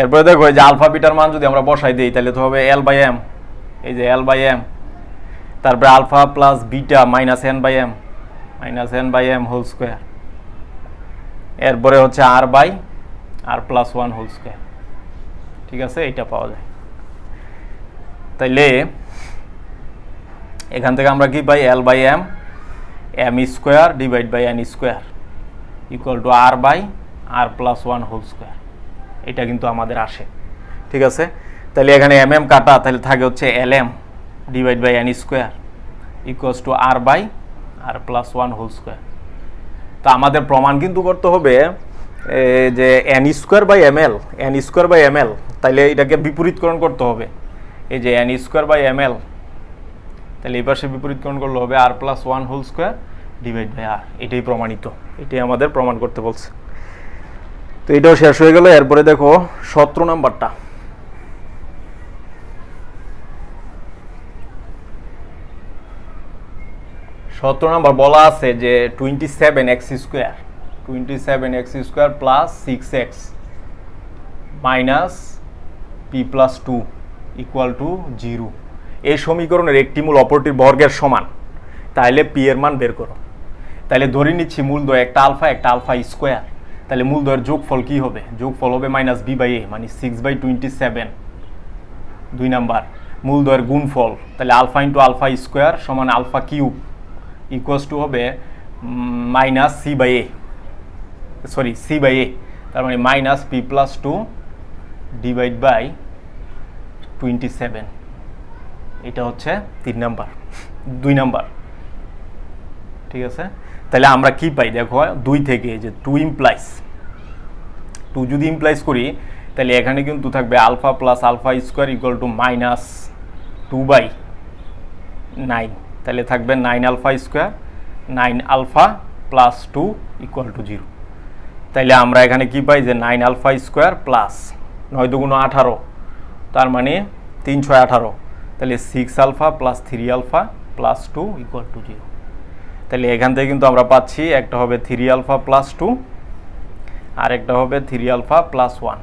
এরপরে দেখো এই যে আলফা বিটার মান যদি আমরা বসাই দিই তাহলে তো হবে এল বাই এম, এই যে এল বাই এম, তারপরে alpha plus beta minus N by M, minus N by M whole square, এরপরে হচ্ছে R by R plus one whole square. ঠিক আছে, এটা পাওয়া যায়। তাইলে এখান থেকে আমরা কি পাই, L by M, M square divide by N square equal to R by R plus one whole square, এটা কিন্তু আমাদের আসে। ঠিক আছে, তাহলে এখানে এম এম কাটা, তাহলে থাকে হচ্ছে L M divide by N square equals to R by R plus one whole square. তো আমাদের প্রমাণ কিন্তু করতে হবে যে N square by M L, N square by M L, তাহলে এটাকে বিপরীতকরণ করতে হবে। এই যে N square by M L, তাহলে এই পাশে বিপরীতকরণ করলে হবে R plus one whole square divide by R, এটাই প্রমাণিত, এটাই আমাদের প্রমাণ করতে বলছে। তো এটাও শেষ হয়ে গেল। এরপরে দেখো 17 নাম্বারটা, নাম্বার বলা আছে যে 27x square, 27x square plus 6x minus P plus 2 equal to 0, এই সমীকরণের একটি মূল অপরটির বর্গের সমান, তাহলে পি এর মান বের করো। তাহলে ধরে নিচ্ছি মূলদ্বয় একটা আলফা স্কোয়ার, তাহলে মূলদ্বয়ের যোগফল কি হবে, যোগফল হবে মাইনাস বি বাই এ মানে 6/27। 2 নাম্বার মূলদ্বয়ের গুণফল, তাহলে আলফা ইন্টু আলফা স্কোয়ার সমান আলফা কিউব ইকুয়ালস টু হবে minus C by A, sorry C by A, তার মানে minus P plus 2 divide by 27, এটা হচ্ছে 3 নাম্বার। 2 নাম্বার, ঠিক আছে, তাহলে আমরা কি পাই দেখো 2 থেকে যে 2 ইমপ্লাইজ, 2 যদি ইমপ্লাইজ করি তাহলে এখানে কিন্তু থাকবে alpha plus alpha square equal to minus 2/9, তাহলে থাকবে 9 alpha square, 9 alpha plus 2 equal to 0। তাইলে আমরা এখানে কি পাই যে 9 আলফা স্কোয়ার প্লাস 9 দুগুণ 18, তার মানে 3 6 18, তাহলে 6 alpha plus 3 alpha plus 2 equal to 0। তাহলে এখান থেকে কিন্তু আমরা পাচ্ছি একটা হবে 3 আলফা প্লাস 2 আর একটা হবে 3 আলফা প্লাস 1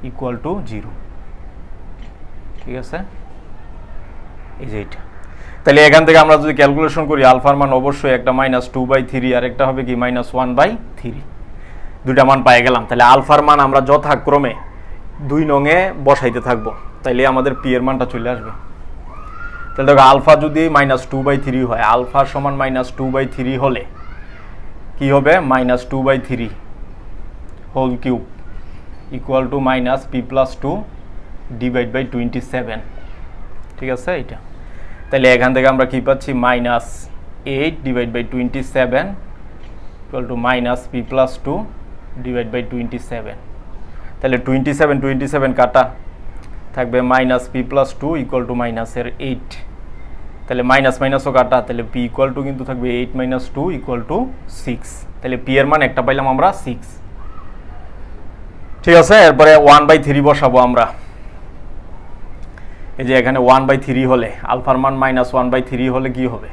ইকুয়াল টু 0। ঠিক আছে, এই যে এটা। তাহলে এখান থেকে আমরা যদি ক্যালকুলেশন করি আলফার মান অবশ্যই একটা -2/3 আর একটা হবে কি -1/3, দুইটা মান পেয়ে গেলাম। তাহলে আলফার মান আমরা যথাক্রমে 2 নংয়ে বসাইতে থাকবো, তাইলে আমাদের পি এর মানটা চলে আসবে। তাহলে দেখো আলফা যদি -2/3 হয়, আলফা সমান -2/3 হলে কি হবে -2/3 whole cube equal to minus P plus 2 divide by 27। ঠিক আছে, এটা তাহলে এখান থেকে আমরা কি পাচ্ছি -8 divide by 27 equal to minus P plus 2 divide by 27। তাহলে 27 কাটা থাকবে minus P plus 2 equal to মাইনাসের 8, তাহলে মাইনাস মাইনাসও কাটা, তাহলে পি ইকুয়াল টু কিন্তু থাকবে 8 - 2 ইকুয়াল টু 6। তাহলে পি এর মান একটা পাইলাম আমরা 6। ঠিক আছে, এরপরে 1/3 বসাবো আমরা। এই যে এখানে 1/3 হলে আলফার মান -1/3 হলে কি হবে,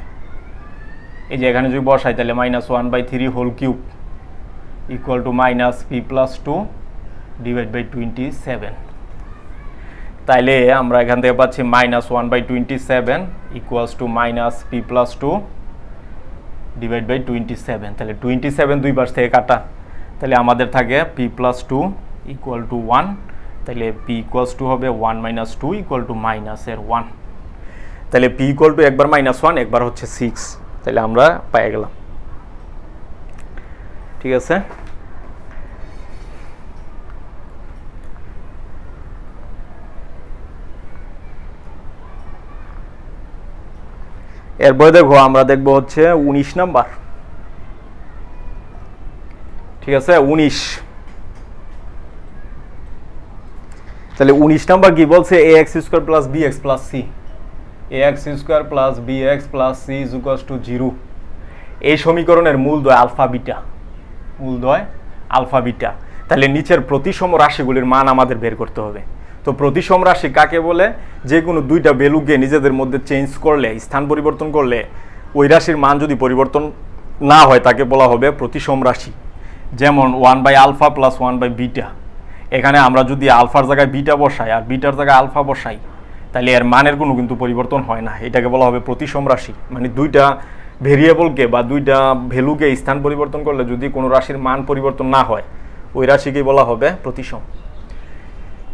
এই যে এখানে যদি বসাই তাহলে -1/3 whole cube equal to -p+2 divide by 27। তাইলে আমরা এখান থেকে পাচ্ছি -1/27 equals to -p+2 divide by 27। তাহলে 27 দুই পাশ থেকে কাটা, তাহলে আমাদের থাকে p+2 ইকুয়াল টু 1। তাহলে p ইকুয়ালস টু হবে 1 - 2 ইকুয়াল টু -1। তাহলে p ইকুয়াল টু একবার -1 একবার হচ্ছে 6। তাহলে আমরা পেয়ে গেলাম। ঠিক আছে, এরপরে দেখো আমরা দেখবো হচ্ছে 19 নাম্বার। ঠিক আছে, 19। তাহলে 19 নাম্বার কি বলছে, ax² plus bx plus c, ax² plus bx plus c is equals to 0। এই সমীকরণের মূলদ্বয় আলফা বিটা, মূলদ্বয় আলফা বিটা। তাহলে নিচের প্রতিসম রাশিগুলির মান আমাদের বের করতে হবে। তো প্রতিসম রাশি কাকে বলে, যে কোনো দুইটা ভ্যালুকে নিজেদের মধ্যে চেঞ্জ করলে, স্থান পরিবর্তন করলে ওই রাশির মান যদি পরিবর্তন না হয় তাকে বলা হবে প্রতিসম রাশি। যেমন 1/α প্লাস 1/β, এখানে আমরা যদি আলফার জায়গায় বিটা বসাই আর বিটার জায়গায় আলফা বসাই তাহলে এর মানের কোনো কিন্তু পরিবর্তন হয় না, এটাকে বলা হবে প্রতিসম রাশি। মানে দুইটা ভেরিয়েবলকে বা দুইটা ভ্যালুকে স্থান পরিবর্তন করলে যদি কোনো রাশির মান পরিবর্তন না হয় ওই রাশিকে বলা হবে প্রতিসম।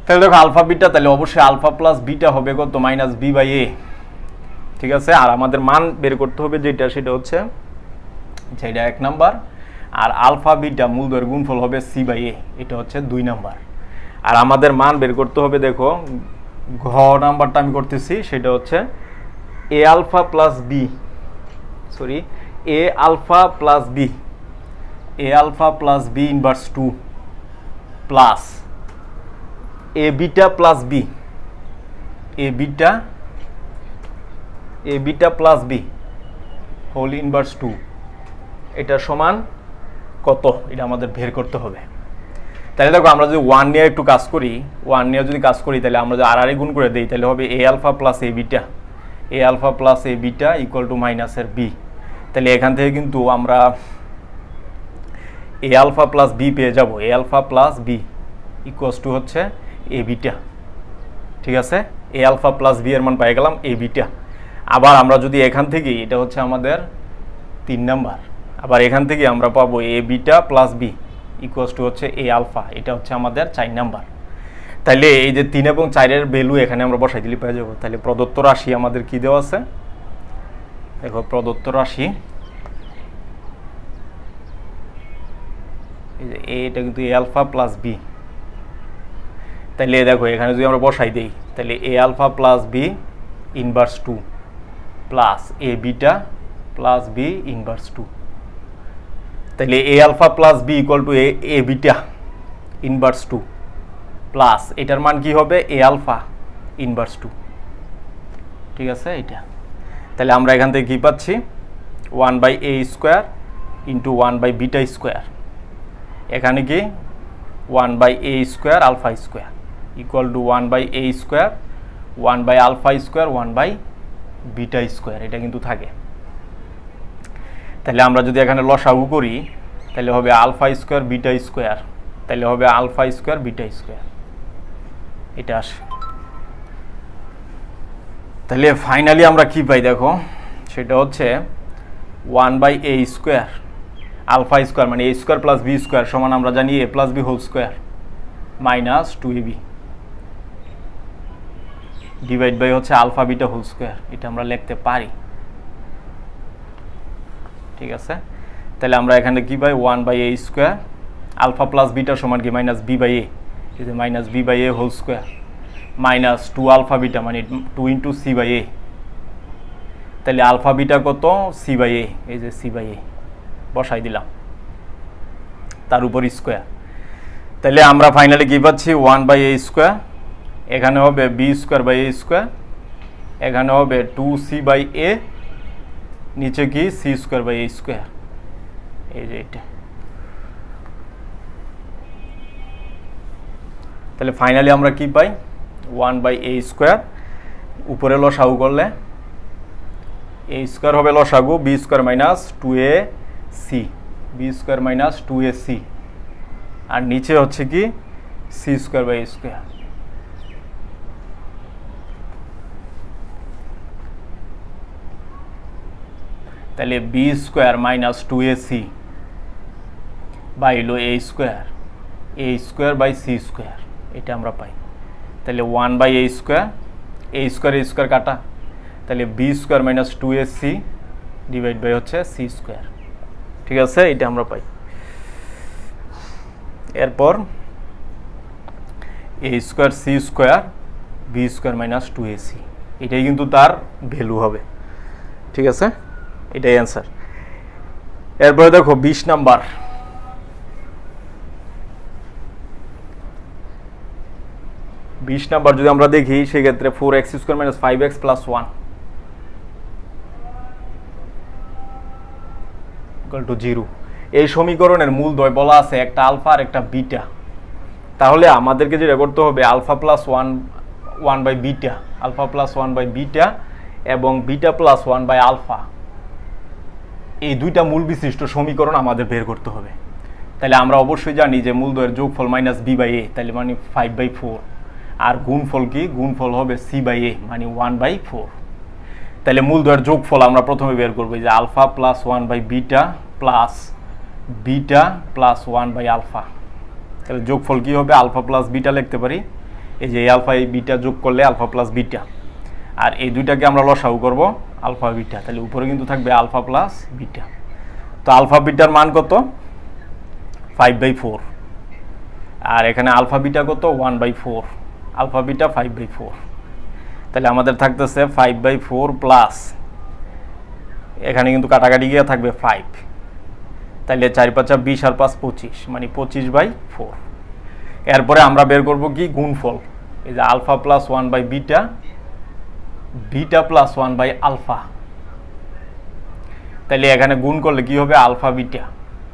তাহলে দেখো আলফা বিটা, তাহলে অবশ্যই আলফা প্লাস বিটা হবে কত, -b/a। ঠিক আছে, আর আমাদের মান বের করতে হবে যেটা, সেটা হচ্ছে যেটা 1 নাম্বার, আর আলফা বিটা মূলদ্বয়ের গুণফল হবে c/a, এটা হচ্ছে 2 নাম্বার। আর আমাদের মান বের করতে হবে, দেখো ঘ নাম্বারটা আমি করতেছি, সেটা হচ্ছে a alpha plus b, sorry a alpha plus b, a alpha plus b inverse 2 plus a beta plus b, a beta plus b whole inverse 2, এটা সমান কত, এটা আমাদের বের করতে হবে। তাহলে দেখো আমরা যদি 1 নিয়ে একটু কাজ করি, 1 নিয়ে যদি কাজ করি তাহলে আমরা যদি আর গুণ করে দিই তাহলে হবে a alpha plus a beta equal to মাইনাসের b। তাহলে এখান থেকে কিন্তু আমরা a আলফা প্লাস b পেয়ে যাব, a alpha plus b equals to হচ্ছে a বিটা। ঠিক আছে, a আলফা প্লাস b এর মান পেয়ে গেলাম a বিটা। আবার আমরা যদি এখান থেকে, এটা হচ্ছে আমাদের 3 নাম্বার, আবার এখান থেকে আমরা পাবো a beta plus b equals to হচ্ছে a আলফা, এটা হচ্ছে আমাদের 4 নাম্বার। তাহলে এই যে 3 এবং 4 এর ভ্যালু এখানে আমরা বসাই দিলে পেয়ে যাবো। তাহলে প্রদত্ত রাশি আমাদের কি দেওয়া আছে, দেখো প্রদত্ত রাশি এই যে এটা কিন্তু a আলফা প্লাস b। তাহলে দেখো এখানে যদি আমরা বসাই দেই তাহলে a alpha plus b inverse 2 plus a beta plus b inverse 2। তাহলে a alpha plus b equal to a beta inverse 2 plus এটার মান কি হবে a আলফা ইনভার্স 2। ঠিক আছে, এটা তাহলে আমরা এখান থেকে কি পাচ্ছি 1/a² ইন্টু 1/β², এখানে কি 1/a² আলফা² ইকুয়াল টু 1/a², 1/α², 1/β², এটা কিন্তু থাকে। তাহলে আমরা যদি এখানে লসাগু করি তাহলে হবে α², β², তাহলে হবে α², β², এটা আসে। তাহলে ফাইনালি আমরা কি পাই দেখো, সেটা হচ্ছে 1/a² α² মানে a² প্লাস b² সমান আমরা জানি a plus b whole square minus 2ab divide by হচ্ছে আলফা বিটা হোল স্কোয়ার, এটা আমরা লিখতে পারি। ঠিক আছে, তাহলে আমরা এখানে কি পাই 1/a² আলফা প্লাস বিটা সমান কি মাইনাস b/a, এই যে minus b/a whole square minus 2 alpha beta মানে 2 ইন্টু c/a। তাহলে আলফা বিটা কত c/a, এই যে c/a বসাই দিলাম, তার উপর স্কোয়ার। তাহলে আমরা ফাইনালি কি পাচ্ছি 1/a², এখানে হবে b²/a², এখানে হবে 2c/a, নিচে কি c²/a², এই যে এটা। তাহলে ফাইনালি আমরা কি পাই 1/a²। উপরে লসাগু করলে এ স্কোয়ার হবে লসাগু B square minus 2ac, B square minus 2ac, আর নিচে হচ্ছে কি সি স্কোয়ার বাই স্কোয়ার। তাহলে B square minus 2ac by হলো A square by C square, এটা আমরা পাই। তাহলে 1 বাই এ স্কোয়ার কাটা, তাহলে B square minus 2ac divide by হচ্ছে সি স্কোয়ার, ঠিক আছে, এটা আমরা পাই। এরপর A square C square B square minus 2ac, এটাই কিন্তু তার ভ্যালু হবে, ঠিক আছে, এটাই অ্যান্সার। এরপরে দেখো 20 নাম্বার, যদি আমরা দেখি সেক্ষেত্রে 4x square minus 5x plus 1 equal to 0। এই সমীকরণের মূলদ্বয় বলা আছে একটা আলফা আর একটা বিটা। তাহলে আমাদেরকে যেটা করতে হবে alpha plus 1 by beta, alpha plus 1 by beta এবং বিটা প্লাস 1 বাই আলফা, এই দুইটা মূল বিশিষ্ট সমীকরণ আমাদের বের করতে হবে। তাহলে আমরা অবশ্যই জানি যে মূলদ্বয়ের যোগফল মাইনাস বি বাই এ, তাহলে মানে 5/4, আর গুণফল কি, গুণফল হবে সি বাই এ মানে 1/4। তাহলে মূলদ্বয়ের যোগফল আমরা প্রথমে বের করবো, যে alpha plus 1 by beta plus beta plus 1 by alpha. তাহলে যোগফল কি হবে, আলফা প্লাস বিটা লিখতে পারি, এই যে আলফা এই বিটা যোগ করলে আলফা প্লাস বিটা, আর এই দুইটাকে আমরা লসাগু করব আলফা বিটা, তাহলে উপরে কিন্তু থাকবে আলফা প্লাস বিটা। তো আলফা বিটার মান কত 5/4, আর এখানে আলফা বিটা কত 1/4, আলফা বিটা 5/4। তাহলে আমাদের থাকতেছে 5/4 প্লাস, এখানে কিন্তু কাটাকাটি গিয়ে থাকবে 5, তাহলে 4 × 5 = 20 আর 5 = 25, মানে 25/4। এরপরে আমরা বের করব কি গুণফল, এই যে alpha plus 1 by beta, beta plus 1 by alpha. তাহলে এখানে গুণ করলে কি হবে আলফা বিটা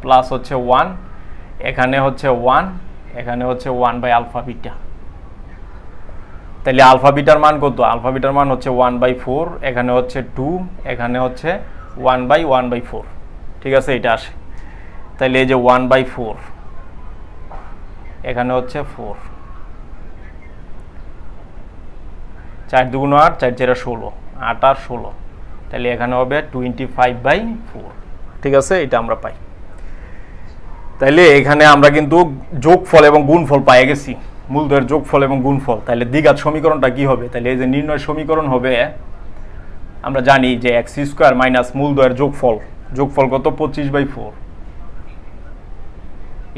প্লাস হচ্ছে 1, এখানে হচ্ছে 1, এখানে হচ্ছে 1 বাই আলফা বিটা। তাহলে আলফা বিটার মান কত, আলফা বিটার মান হচ্ছে 1/4, এখানে হচ্ছে 2, এখানে হচ্ছে 1/1/4, ঠিক আছে, এটা আসে। তাহলে এই যে 1/4, এখানে হচ্ছে 4, 4 × 2 = 8, 4 × 4 = 16, 8 আর 16, তাহলে এখানে হবে 25/4, ঠিক আছে, এটা আমরা পাই। তাইলে এখানে আমরা কিন্তু যোগফল এবং গুণফল পেয়ে গেছি, মূলদ্বয়ের যোগফল এবং গুণফল। তাহলে দ্বিঘাত সমীকরণটা কি হবে, তাহলে এই যে নির্ণয় সমীকরণ হবে, আমরা জানি যে এক্স স্কোয়ার মাইনাস মূলদ্বয়ের যোগফল, যোগফল কত 25/4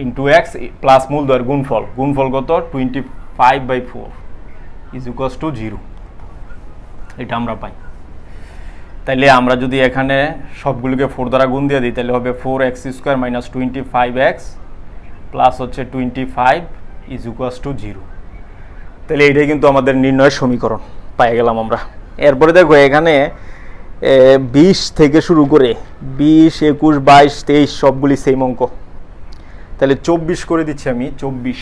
ইন্টু এক্স প্লাস মূলদ্বয়ের গুণফল, গুণফল কত 25/4 = 0, এটা আমরা পাই। তাহলে আমরা যদি এখানে সবগুলোকে 4 দ্বারা গুণ দিয়ে দিই, তাহলে হবে 4x square minus 25x plus হচ্ছে 25 = 0। তাহলে এটাই কিন্তু আমাদের নির্ণয়ের সমীকরণ পেয়ে গেলাম আমরা। এরপরে দেখো এখানে 20 থেকে শুরু করে 20, 21, 22, 23 সবগুলি সেম অঙ্ক। তাহলে 24 করে দিচ্ছি আমি, 24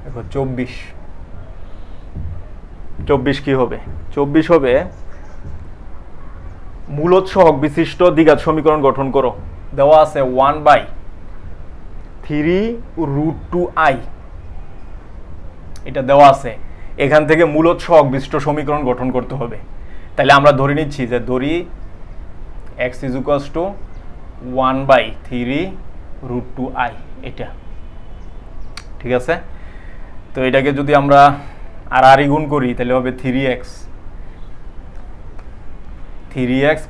দেখো 24 কি হবে, 24 হবে মূলদ সহগ বিশিষ্ট দ্বিঘাত সমীকরণ গঠন করো। দেওয়া আছে 1/3√2i, এটা দেওয়া আছে। এখান থেকে মূলদ সহগ বিশিষ্ট সমীকরণ গঠন করতে হবে। তাহলে আমরা ধরে নিচ্ছি যে ধরি x = 1/3√2i, এটা ঠিক আছে। তো এটাকে যদি আমরা আর গুণ করি তাহলে হবে 3x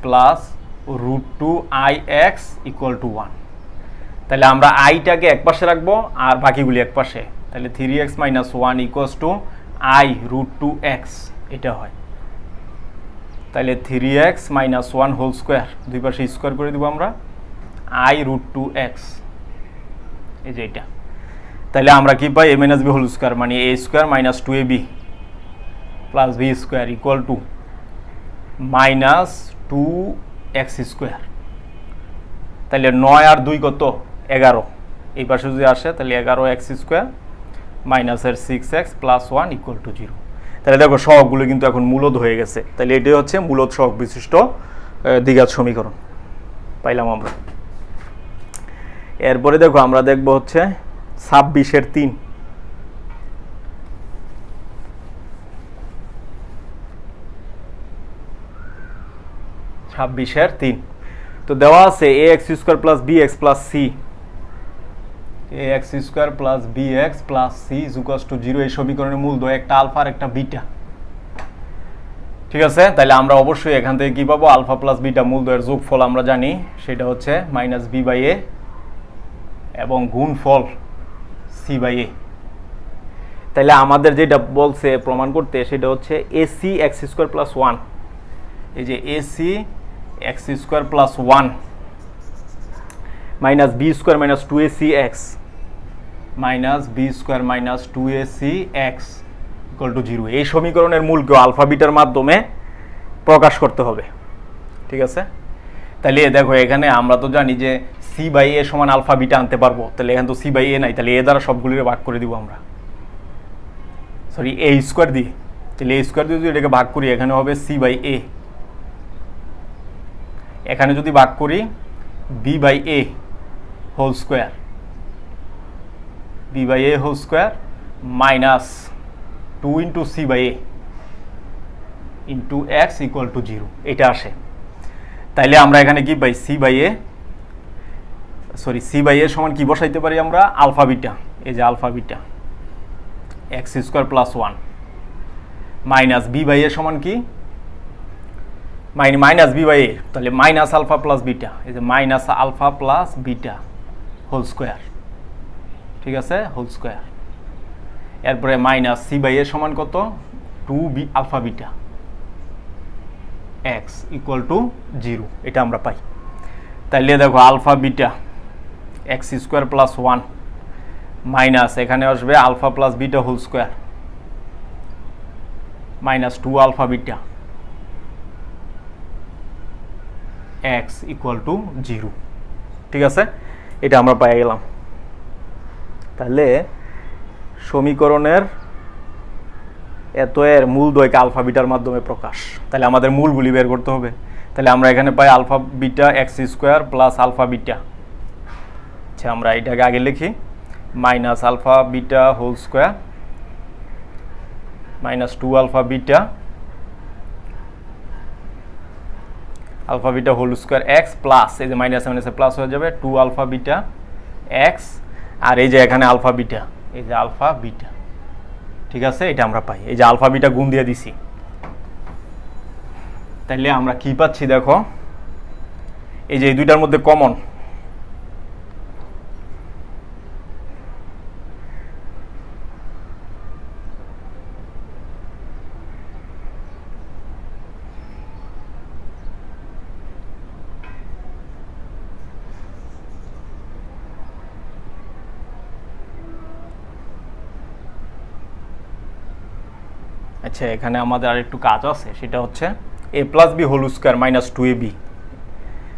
প্লাস √2ix = 1। তাহলে আমরা আইটাকে এক পাশে রাখবো আর বাকিগুলি এক পাশে, তাহলে 3x - 1 = i√2x, এটা হয়। তাহলে 3x - 1 হোল স্কোয়ার, দুই পাশে স্কোয়ার করে দিব আমরা, i√2x, এই যে এটা। তাহলে আমরা কি পাই, a - b হোল স্কোয়ার মানে a² - 2ab plus b² = -2x²। তাহলে 9 আর 2 কত 11, এই পাশে যদি আসে তাহলে 11x² মাইনাসের 6x প্লাস 1 ইকুয়াল টু 0। তাহলে দেখো সহগগুলো কিন্তু এখন মূলদ হয়ে গেছে, তাহলে এটাই হচ্ছে মূলদ সহগ বিশিষ্ট দ্বিঘাত সমীকরণ পাইলাম আমরা। এরপরে দেখো আমরা দেখব হচ্ছে 26-এর 3। তো দেওয়া আছে ax square plus bx plus c, ax square plus bx plus c equals to 0। এই সমীকরণের মূলদ্বয় একটা আলফা আর একটা বিটা। ঠিক আছে, তাহলে আমরা অবশ্যই এখান থেকে কি পাবো, আলফা প্লাস বিটা মূলদ্বয়ের যোগফল আমরা জানি সেটা হচ্ছে মাইনাস বি বাই এ এবং গুণফল সি বাই এ। তাহলে আমাদের যেটা বলছে প্রমাণ করতে সেটা হচ্ছে এসি এক্স স্কোয়ার প্লাস 1, এই যে AC X square plus 1 minus B square minus 2ac X minus B square minus 2ac X equal to 0। এই সমীকরণের মূলকে আলফা বিটার মাধ্যমে প্রকাশ করতে হবে। ঠিক আছে, তাহলে দেখো এখানে আমরা তো জানি যে সি বাই এ সমান আলফা বিটা আনতে পারবো, তাহলে এখানে তো সি বাই এ নাই, তাহলে এ দ্বারা সবগুলিকে ভাগ করে দিব আমরা, সরি এ স্কোয়ার দিয়ে। তাহলে এ স্কোয়ার দিয়ে যদি এটাকে ভাগ করি এখানে হবে সি বাই এ, এখানে যদি ভাগ করি B by A whole square, B by A whole square minus 2 into C by A into X equal to 0 এটা আসে। তাইলে আমরা এখানে কি পাই, সি বাই এ সমান কি বসাইতে পারি আমরা, আলফা বিটা, এই যে alpha beta X square plus 1 minus B by A সমান কি মাইনাস বি বাই এ, তাহলে মাইনাস আলফা প্লাস বিটা, এই যে minus alpha plus beta whole square. ঠিক আছে, হোল স্কোয়ার। এরপরে মাইনাস সি বাই এ সমান কত, 2 B alpha beta X equal to 0 এটা আমরা পাই। তাইলে দেখো alpha beta X square plus 1 minus এখানে আসবে alpha plus beta whole square minus 2 alpha beta X equal to 0। ঠিক আছে, এটা আমরা পাই গেলাম। তাহলে সমীকরণের এর মূলদ্বয়কে আলফা বিটার মাধ্যমে প্রকাশ, তাহলে আমাদের মূলগুলি বের করতে হবে। তাহলে আমরা এখানে পাই alpha beta X square plus alpha beta, আচ্ছা আমরা এটাকে আগে লিখি minus alpha beta whole square minus 2 alpha beta whole square X plus এই যে মাইনাস মাইনাসে প্লাস হয়ে যাবে 2 আলফা বিটা এক্স, আর এই যে এখানে আলফা বিটা, এই যে আলফা বিটা। ঠিক আছে, এটা আমরা পাই, এই যে আলফা বিটা গুণ দিয়ে দিছি। তাইলে আমরা কি পাচ্ছি দেখো, এই যে এই দুইটার মধ্যে কমন, আচ্ছা এখানে আমাদের আর একটু কাজ আছে, সেটা হচ্ছে A plus B whole square minus 2ab।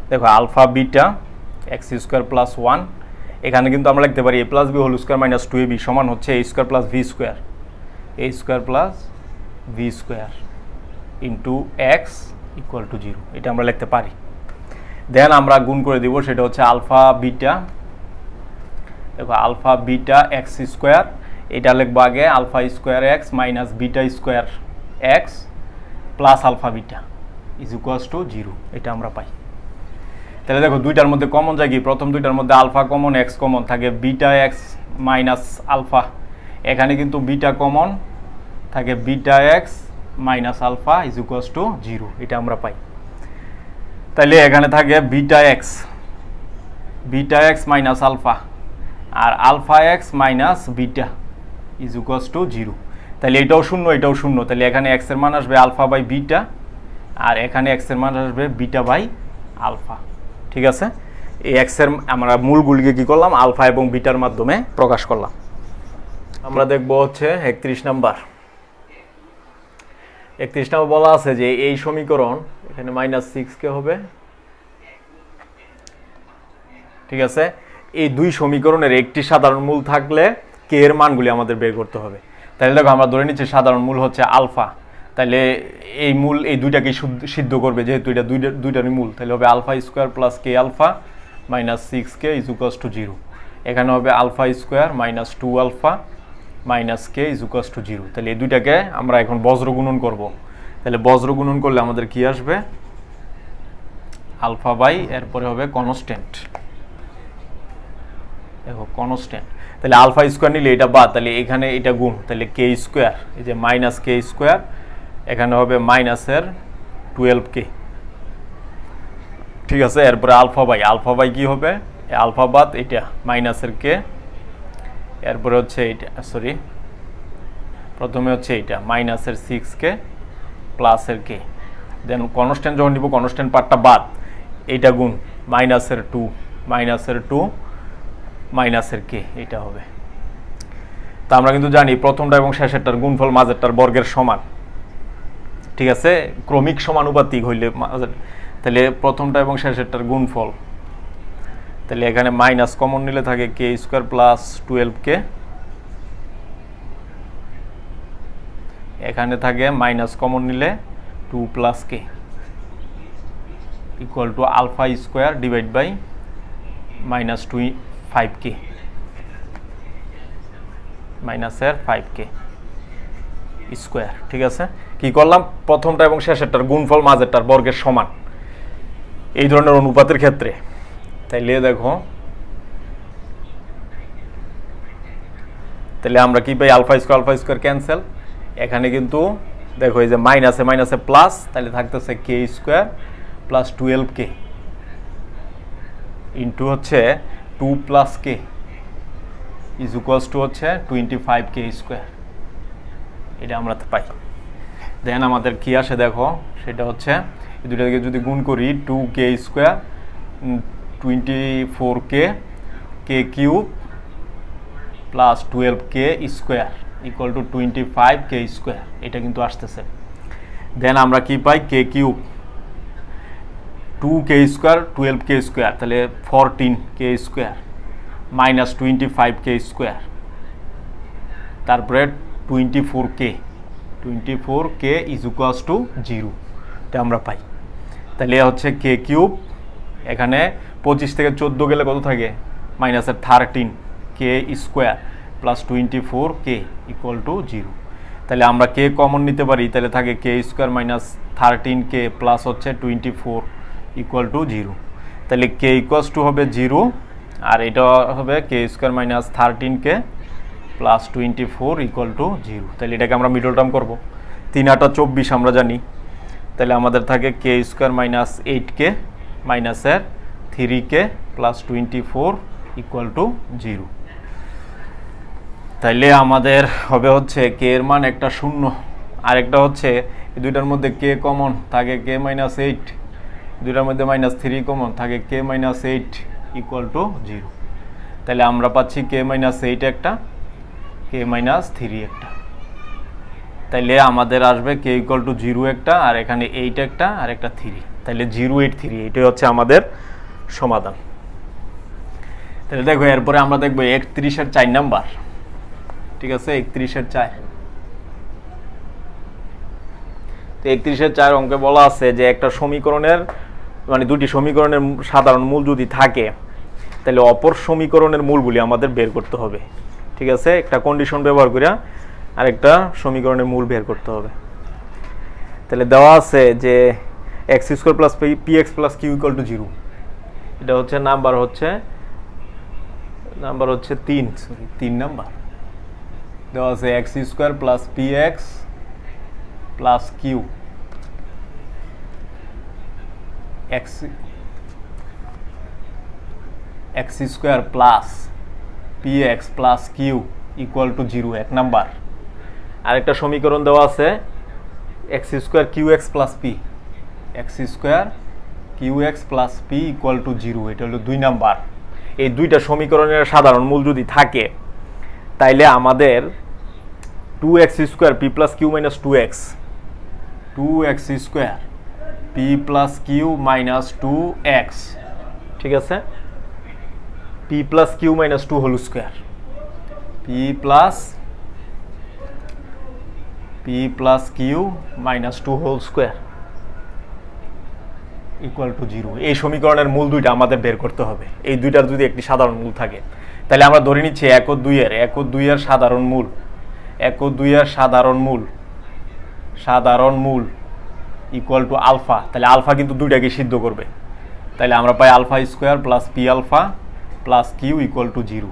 দেখো alpha beta X square plus 1, এখানে কিন্তু আমরা লিখতে পারি A plus B whole square minus 2ab সমান হচ্ছে A square plus V square, A square plus V square into X equal to 0 এটা আমরা লিখতে পারি। দেন আমরা গুণ করে দিব, সেটা হচ্ছে আলফা বিটা, দেখো আলফা বিটা এক্স স্কোয়ার, এটা লিখবো আগে alpha square X minus beta square X plus alpha beta is equals to 0 এটা আমরা পাই। তাহলে দেখো দুইটার মধ্যে কমন যায় কি, প্রথম দুইটার মধ্যে আলফা কমন এক্স কমন থাকে, বিটা এক্স মাইনাস আলফা, এখানে কিন্তু বিটা কমন থাকে, beta X minus alpha is equals to 0 এটা আমরা পাই। তাহলে এখানে থাকে বিটা এক্স মাইনাস আলফা আর alpha X minus beta is equals to 0। তাহলে এটাও শূন্য এটাও শূন্য, তাহলে এখানে এক্স এর মান আসবে আলফা বাই বিটা আর এখানে এক্স এর মান আসবে বিটা বাই আলফা। ঠিক আছে, এই এক্স এর আমরা মূলগুলিকে কি করলাম, আলফা এবং বিটার মাধ্যমে প্রকাশ করলাম। আমরা দেখব হচ্ছে 31 নাম্বার। 31 নাম্বার বলা আছে যে এই সমীকরণ এখানে -6 কে হবে। ঠিক আছে, এই দুই সমীকরণের একটি সাধারণ মূল থাকলে কে এর মানগুলি আমাদের বের করতে হবে। তাহলে দেখো আমরা ধরে নিচ্ছি সাধারণ মূল হচ্ছে আলফা, তাহলে এই মূল এই দুইটাকেই সিদ্ধ করবে, যেহেতু এটা দুইটারই মূল, তাহলে হবে alpha square plus K alpha minus 6k is equals to 0। এখানে হবে alpha square minus 2 alpha minus K is equals to 0। তাহলে এই দুইটাকে আমরা এখন বজ্র গুণন করব। তাহলে বজ্র গুণন করলে আমাদের কি আসবে, আলফা বাই এরপরে হবে কনস্ট্যান্ট, দেখো কনস্ট্যান্ট। তাহলে আলফা স্কোয়ার নিলে এটা বাদ, তাহলে এখানে এটা গুণ, তাহলে কে স্কোয়ার, এই যে মাইনাস কে স্কোয়ার, এখানে হবে মাইনাসের 12k, ঠিক আছে। এরপরে আলফা বাই কি হবে, আলফা বাদ এটা মাইনাসের কে, এরপরে হচ্ছে এইটা, সরি প্রথমে হচ্ছে এইটা মাইনাসের 6k প্লাসের কে, দেন কনস্ট্যান্ট যখন নিব কনস্ট্যান্ট পার্টটা বাদ, এইটা গুণ মাইনাসের 2 মাইনাসের কে, এটা হবে। তা আমরা কিন্তু জানি প্রথমটা এবং শেষেরটার গুণফল মাঝেরটার বর্গের সমান, ঠিক আছে, ক্রমিক সমানুপাতিক হইলে তাহলে প্রথমটা এবং শেষেরটার গুণফল, তাহলে এখানে মাইনাস কমন নিলে থাকে কে স্কোয়ার প্লাস 12k, এখানে থাকে মাইনাস কমন নিলে 2 plus K equal to alpha square divide by minus 5k মাইনাসের 5k স্কোয়ার, ঠিক আছে। কি করলাম, প্রথমটা এবং শেষেরটার গুণফল মাঝেরটার বর্গের সমান এই ধরনের অনুপাতের ক্ষেত্রে। তাইলে দেখো, তাহলে আমরা কি পাই, আলফা স্কোয়ার ক্যান্সেল, এখানে কিন্তু দেখো এই যে মাইনাসে প্লাস, তাহলে থাকতেছে কে স্কোয়ার প্লাস 12k ইন্টু হচ্ছে 2 plus K is equals to হচ্ছে 25k স্কোয়ার, এটা আমরা পাই। দেন আমাদের কি আসে দেখো, সেটা হচ্ছে এই দুটাকে যদি গুণ করি 2k square 24k K cube plus 12k square equal to 25k square, এটা কিন্তু আসতেছে। দেন আমরা কি পাই, K cube 2k square 12k square, তাহলে 14k square minus 25k square, তারপরে 24k ইজ ইকুয়ালস টু 0, এটা আমরা পাই। তাহলে হচ্ছে কে কিউব, এখানে 25 থেকে 14 গেলে কত থাকে, মাইনাসের 13k square plus 24k equal to 0। তাহলে আমরা কে কমন নিতে পারি, তাহলে থাকে K square minus 13k plus হচ্ছে 24 ইকুয়াল টু 0। তাহলে কে ইকুয়ালস টু হবে 0, আর এটা হবে K square minus 13k plus 24 equal to 0। তাহলে এটাকে আমরা মিডল টার্ম করবো, 3 8 24 আমরা জানি, তাহলে আমাদের থাকে কে স্কোয়ার মাইনাস 8k মাইনাসের 3k প্লাস 24 ইকুয়াল টু 0। তাইলে আমাদের হবে হচ্ছে কে এর মান একটা 0, আর একটা হচ্ছে এই দুইটার মধ্যে কে কমন থাকে কে মাইনাস 8, দুইটার মধ্যে মাইনাস 3 কমন থাকে কে মাইনাস 8 ইকুয়াল টু 0। তাহলে আমরা পাচ্ছি কে মাইনাস 8 একটা, কে মাইনাস 3 একটা, তাইলে আমাদের আসবে কে ইকুয়াল টু 0 একটা, আর এখানে 8 একটা, আর একটা 3, তাহলে 0 8 3, এটাই হচ্ছে আমাদের সমাধান। তাহলে দেখো এরপরে আমরা দেখবো 31-এর 4 নাম্বার, ঠিক আছে, 31-এর 4। তো 31-এর 4 অঙ্কে বলা আছে যে একটা সমীকরণের মানে দুটি সমীকরণের সাধারণ মূল যদি থাকে, তাহলে অপর সমীকরণের মূলগুলি আমাদের বের করতে হবে, ঠিক আছে, একটা কন্ডিশন ব্যবহার করে আরেকটা সমীকরণের মূল বের করতে হবে। তাহলে দেওয়া আছে যে x square plus P x plus Q equal to 0, এটা হচ্ছে নাম্বার হচ্ছে 3 নাম্বার। দেওয়া আছে x square plus P x plus Q, X square plus P x plus Q equal to 0, 1 number. আরেকটা সমীকরণ দেওয়া আছে x square Q X plus P, X square Q X plus P equal to 0, এটা হলো 2 number. এই দুইটা সমীকরণের সাধারণ মূল যদি থাকে, তাইলে আমাদের 2x square P plus Q minus 2x square P plus Q minus 2x, ঠিক আছে, P plus Q minus 2 whole square, p P plus Q minus 2 whole square equal to 0। এই সমীকরণের মূল দুইটা আমাদের বের করতে হবে। এই দুইটার যদি একটি সাধারণ মূল থাকে তাহলে আমরা ধরে নিচ্ছি 1 ও 2 এর সাধারণ মূল, 1 ও 2 এর সাধারণ মূল ইকুয়াল টু আলফা। তাহলে আলফা কিন্তু দুইটাকে সিদ্ধ করবে। তাহলে আমরা পাই alpha square plus P alpha plus Q equal to 0।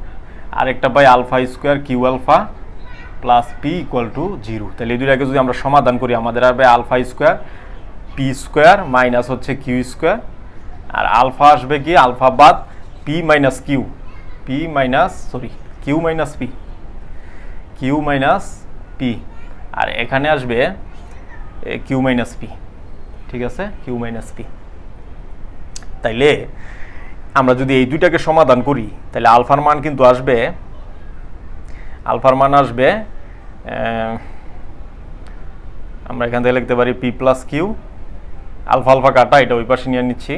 আরেকটা পাই alpha square Q alpha plus P equal to 0। তাহলে এই দুইটাকে যদি আমরা সমাধান করি আমাদের আসবে alpha square P square minus হচ্ছে কিউ স্কোয়ার, আর আলফা আসবে কি আলফা বাদ কিউ মাইনাস পি, আর এখানে আসবে কিউ মাইনাস পি। ঠিক আছে, কিউ মাইনাস পি। তাইলে আমরা যদি এই দুইটাকে সমাধান করি তাহলে আলফার মান কিন্তু আসবে, আমরা এখান থেকে লিখতে পারি পি প্লাস কিউ, আলফা কাটা, এটা ওই পাশে নিয়ে নিচ্ছি,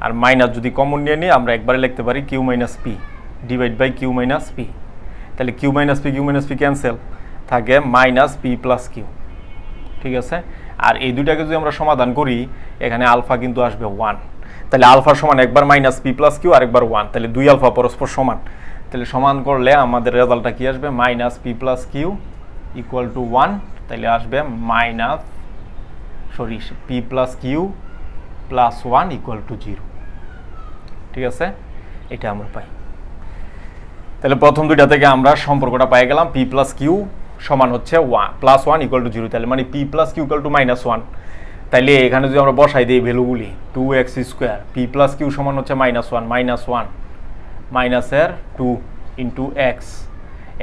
আর মাইনাস যদি কমন নিয়ে নিই আমরা একবারে লিখতে পারি Q minus P divide by Q minus P. তাহলে কিউ মাইনাস পি ক্যান্সেল, থাকে মাইনাস পি প্লাস কিউ। ঠিক আছে, আর এই দুইটাকে যদি আমরা সমাধান করি এখানে আলফা কিন্তু আসবে 1। তাহলে আলফা সমান একবার মাইনাস পি প্লাস কিউ আর একবার 1, তাহলে 2 আলফা পরস্পর সমান। তাহলে সমান করলে আমাদের রেজাল্টটা কি আসবে minus P plus Q equal to 1। তাহলে আসবে P plus Q plus 1 equal to 0। ঠিক আছে, এটা আমরা পাই। তাহলে প্রথম দুইটা থেকে আমরা সম্পর্কটা পাই গেলাম পি প্লাস কিউ সমান হচ্ছে 1 প্লাস 1 ইকুয়াল টু 0। তাহলে মানে P plus Q equal to minus 1। তাইলে এখানে যদি আমরা বসাই দিই ভ্যালুগুলি 2x square, P plus Q সমান হচ্ছে -1 মাইনাসের 2 ইন্টু এক্স,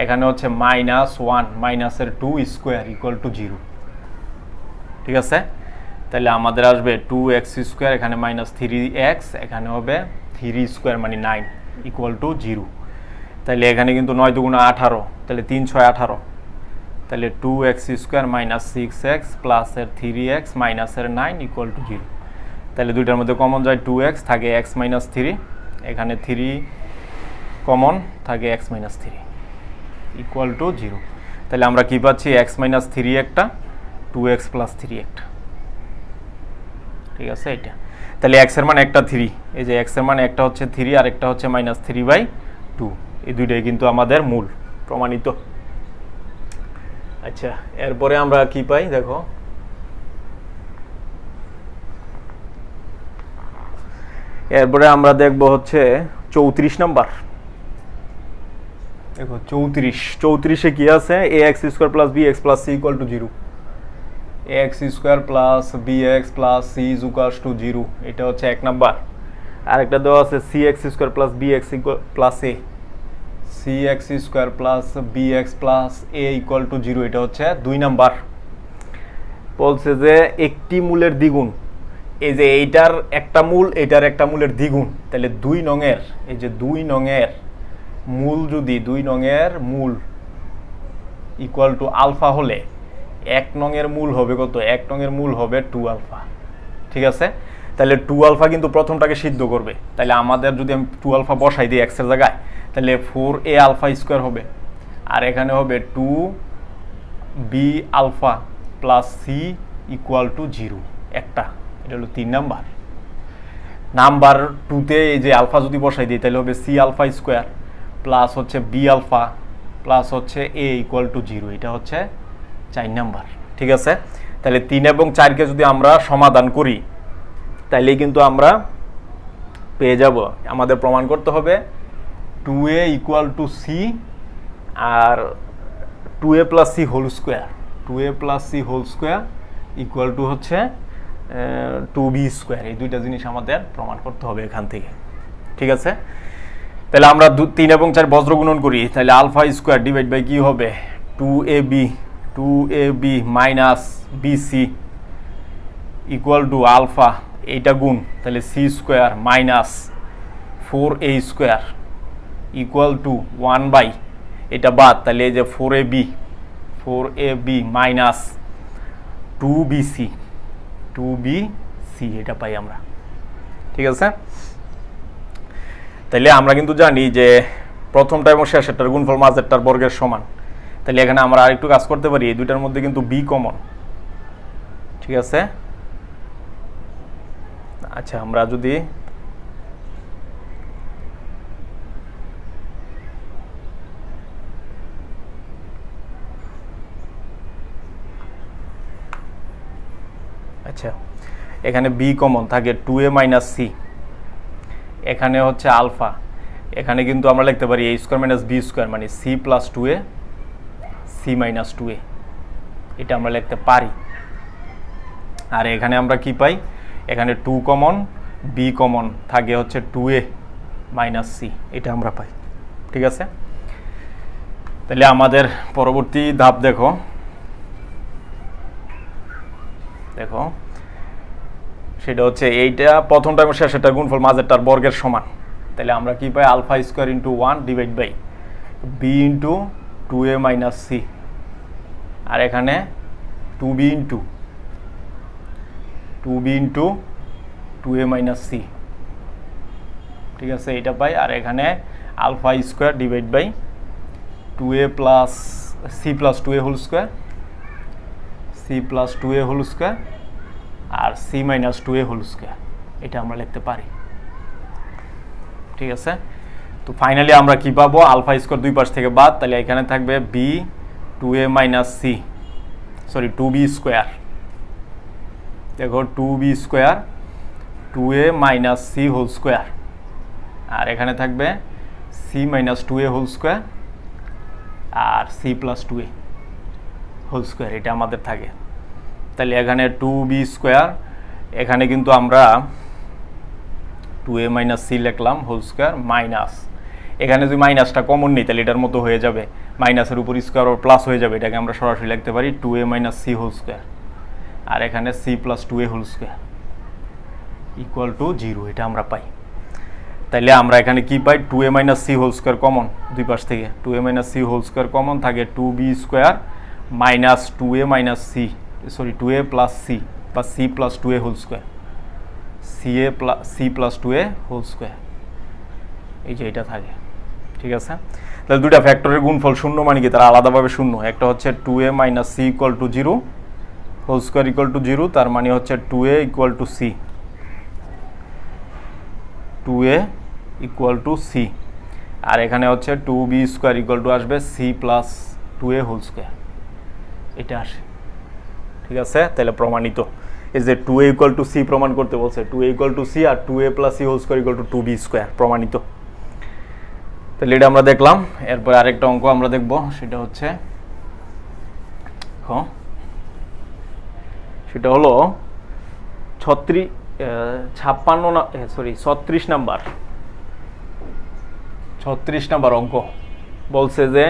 এখানে হচ্ছে -1 মাইনাসের 2 স্কোয়ার ইকুয়াল টু 0। ঠিক আছে, তাহলে আমাদের আসবে 2x স্কোয়ার, এখানে -3x, এখানে হবে 3 স্কোয়ার মানে 9 ইকুয়াল টু 0। তাহলে এখানে কিন্তু 9 দুগুণা 18, তাহলে 3 6 18, তাহলে 2x স্কোয়ার মাইনাস 6x প্লাসের 3x মাইনাসের 9 ইকুয়াল টু 0। তাহলে দুইটার মধ্যে কমন যায় 2x, থাকে x মাইনাস 3, এখানে 3 কমন, থাকে x মাইনাস 3 ইকুয়াল টু 0। তাহলে আমরা কি পাচ্ছি x মাইনাস 3 একটা, 2x প্লাস 3 একটা। ঠিক আছে, এটা তাহলে x এর মান একটা 3, এই যে x এর মান একটা হচ্ছে 3 আর একটা হচ্ছে -3/2, এই দুইটাই কিন্তু আমাদের মূল প্রমাণিত। আচ্ছা, এরপরে আমরা কি পাই দেখো, এরপরে আমরা দেখব হচ্ছে 34 নাম্বার। দেখো 34-এ কি আছে, ax square plus bx plus c equal to 0, ax square plus bx plus c is equal to 0, এটা হচ্ছে 1 নাম্বার। আরেকটা দেওয়া আছে cx square plus bx plus a, cx square plus bx plus a equal to 0, এটা হচ্ছে 2 number. বলছে যে একটি মূলের দ্বিগুণ, এই যে এইটার একটা মূল এটার একটা মূলের দ্বিগুণ, তাহলে 2 নংয়ের, এই যে 2 নংয়ের মূল, যদি 2 নংয়ের মূল ইকুয়াল টু আলফা হলে 1 নংয়ের মূল হবে কত, 1 নংয়ের মূল হবে 2 আলফা। ঠিক আছে, তাহলে 2 আলফা কিন্তু প্রথমটাকে সিদ্ধ করবে। তাহলে আমাদের যদি আমি 2 আলফা বসাই দিই x এর জায়গায়, তাহলে 4a আলফা স্কোয়ার হবে, আর এখানে হবে 2b alpha plus c equal to 0 একটা। এটা হলো 3 নাম্বার। নাম্বার 2তে এই যে আলফা যদি বসাই দিই তাহলে হবে c আলফা স্কোয়ার প্লাস হচ্ছে b আলফা প্লাস হচ্ছে a ইকুয়াল টু 0, এটা হচ্ছে 4 নাম্বার। ঠিক আছে, তাহলে 3 এবং 4কে যদি আমরা সমাধান করি তাইলে কিন্তু আমরা পেয়ে যাব, আমাদের প্রমাণ করতে হবে 2a ইকুয়াল টু c আর 2a plus c whole square, 2a plus c whole square equal to হচ্ছে 2b স্কোয়ার। এই দুইটা জিনিস আমাদের প্রমাণ করতে হবে এখান থেকে। ঠিক আছে, তাহলে আমরা 3 এবং 4 বজ্র গুণন করি, তাহলে আলফা স্কোয়ার ডিভাইড বাই কি হবে 2ab minus bc equal to alpha, এইটা গুণ, তাহলে c square minus 4a square equal to 1 by, এটা বাদ, তাহলে এই যে 4ab মাইনাস 2bc এটা পাই আমরা। ঠিক আছে, তাহলে আমরা কিন্তু জানি যে প্রথমটা এবং শেষেরটার গুণফল মাঝেরটার বর্গের সমান। তাহলে এখানে আমরা আরেকটু কাজ করতে পারি, এই দুইটার মধ্যে কিন্তু বি কমন, ঠিক আছে। আচ্ছা আমরা যদি আচ্ছা এখানে বি কমন থাকে 2a মাইনাস সি, এখানে হচ্ছে আলফা, এখানে কিন্তু আমরা লিখতে পারি a square minus B square মানে C plus 2a C minus 2a, এটা আমরা লিখতে পারি। আর এখানে আমরা কি পাই, এখানে 2 কমন, বি কমন থাকে হচ্ছে 2a মাইনাস সি, এটা আমরা পাই, ঠিক আছে। তাহলে আমাদের পরবর্তী ধাপ দেখো, দেখো সেটা হচ্ছে এইটা প্রথমটা এবং শেষেরটার গুণফল মাঝেরটার বর্গের সমান। তাহলে আমরা কি পাই, alpha square into 1 divide by B into 2a minus C, আর এখানে 2b into 2a minus C, ঠিক আছে, এটা পাই। আর এখানে alpha square divide by 2a plus C plus 2a whole square, C plus 2a whole square আর C minus 2a whole square, এটা আমরা লিখতে পারি, ঠিক আছে। তো ফাইনালি আমরা কি পাবো, আলফা স্কোয়ার দুই পাশ থেকে বাদ, তাহলে এখানে থাকবে B 2a minus C, sorry 2b square, দেখো 2b square 2a minus C whole square, আর এখানে থাকবে C minus 2a whole square আর C plus 2a whole square, এটা আমাদের থাকে। তাহলে এখানে 2b স্কোয়ার, এখানে কিন্তু আমরা 2a মাইনাস সি লিখলাম হোল স্কোয়ার মাইনাস, এখানে যদি মাইনাসটা কমন নেই তাহলে এটার মতো হয়ে যাবে, মাইনাসের উপর স্কোয়ার ও প্লাস হয়ে যাবে, এটাকে আমরা সরাসরি লিখতে পারি 2a minus C whole square, আর এখানে C plus 2a whole square equal to 0, এটা আমরা পাই। তাইলে আমরা এখানে কি পাই, 2a minus C whole square common দুই পাশ থেকে, 2a minus C whole square common থাকে 2b square minus 2a minus C, sorry 2a plus C বা C plus 2a whole square, C plus 2a whole square, এই যে এটা থাকে, ঠিক আছে। তাহলে দুইটা ফ্যাক্টরের গুণফল শূন্য মানে কি, তারা আলাদাভাবে শূন্য, একটা হচ্ছে 2a minus C equal to 0 whole square equal to 0, তার মানে হচ্ছে 2a equal to C, 2a equal to C, আর এখানে হচ্ছে 2b স্কোয়ার ইকুয়াল টু আসবে C plus 2a whole square, এটা আসে, ঠিক আছে। তাহলে প্রমাণিত, এই যে 2a ইকুয়াল টু সি প্রমাণ করতে বলছে, 2a ইকুয়াল টু সি আর 2a plus C whole square equal to 2b square, প্রমাণিত। তাহলে এটা আমরা দেখলাম। এরপর আরেকটা অঙ্ক আমরা দেখব, সেটা হচ্ছে সেটা হলো 36 নাম্বার অঙ্ক। বলছে যে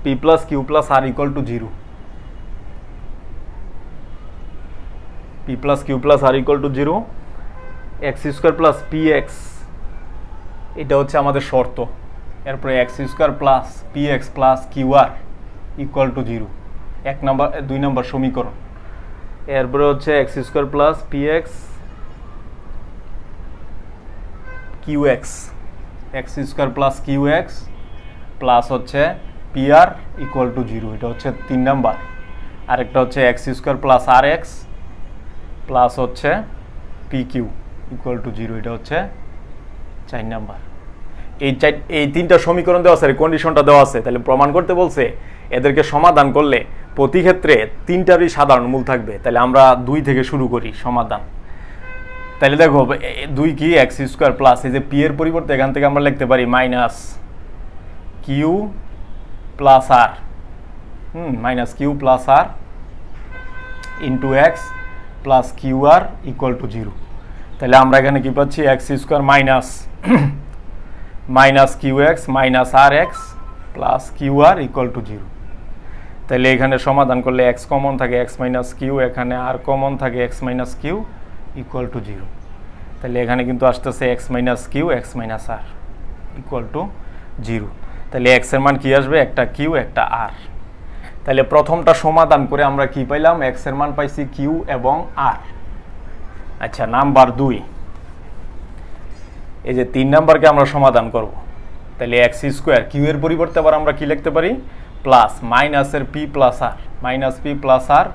P plus Q plus R equal to 0, P plus Q plus R equal to 0, x square plus P X, এটা হচ্ছে আমাদের শর্ত। এরপরে X square plus P x plus Q R equal to 0, 2 নম্বর সমীকরণ। এরপরে হচ্ছে X square plus P X Q X, X square plus Q X plus হচ্ছে পি আর ইকুয়াল টু 0, এটা হচ্ছে 3 নাম্বার। আরেকটা হচ্ছে এক্স স্কোয়ার প্লাস আর X plus হচ্ছে পি কিউ ইকুয়াল টু 0, এটা হচ্ছে 4 নাম্বার। এই 3টা সমীকরণ দেওয়া আছে, কন্ডিশনটা দেওয়া আছে। তাহলে প্রমাণ করতে বলছে এদেরকে সমাধান করলে প্রতি ক্ষেত্রে 3টারই সাধারণ মূল থাকবে। তাহলে আমরা 2 থেকে শুরু করি সমাধান। তাহলে দেখো 2 কি, এক্স স্কোয়ার প্লাস, এই যে পি এর পরিবর্তে এখান থেকে আমরা লিখতে পারি minus Q plus R, minus Q plus R into X plus Q R equal to 0। তাহলে আমরা এখানে কি পাচ্ছি, X square minus Q X minus R X plus Q R equal to 0। তাহলে এখানে সমাধান করলে এক্স কমন থাকে এক্স মাইনাস কিউ, এখানে আর কমন থাকে X minus Q equal to 0। তাহলে এখানে কিন্তু আসতেছে X minus Q X minus R equal to 0। তাহলে এক্স এর মান কি আসবে, একটা কিউ একটা আর। তাহলে প্রথমটা সমাধান করে আমরা কি পাইলাম, এক্স এর মান পাইছি কিউ এবং আর। আচ্ছা নাম্বার 2, এই যে 3 নাম্বারকে আমরা সমাধান করব। তাহলে এক্স স্কোয়ার কিউ এর পরিবর্তে আবার আমরা কি লিখতে পারি প্লাস মাইনাসের P plus R minus P plus R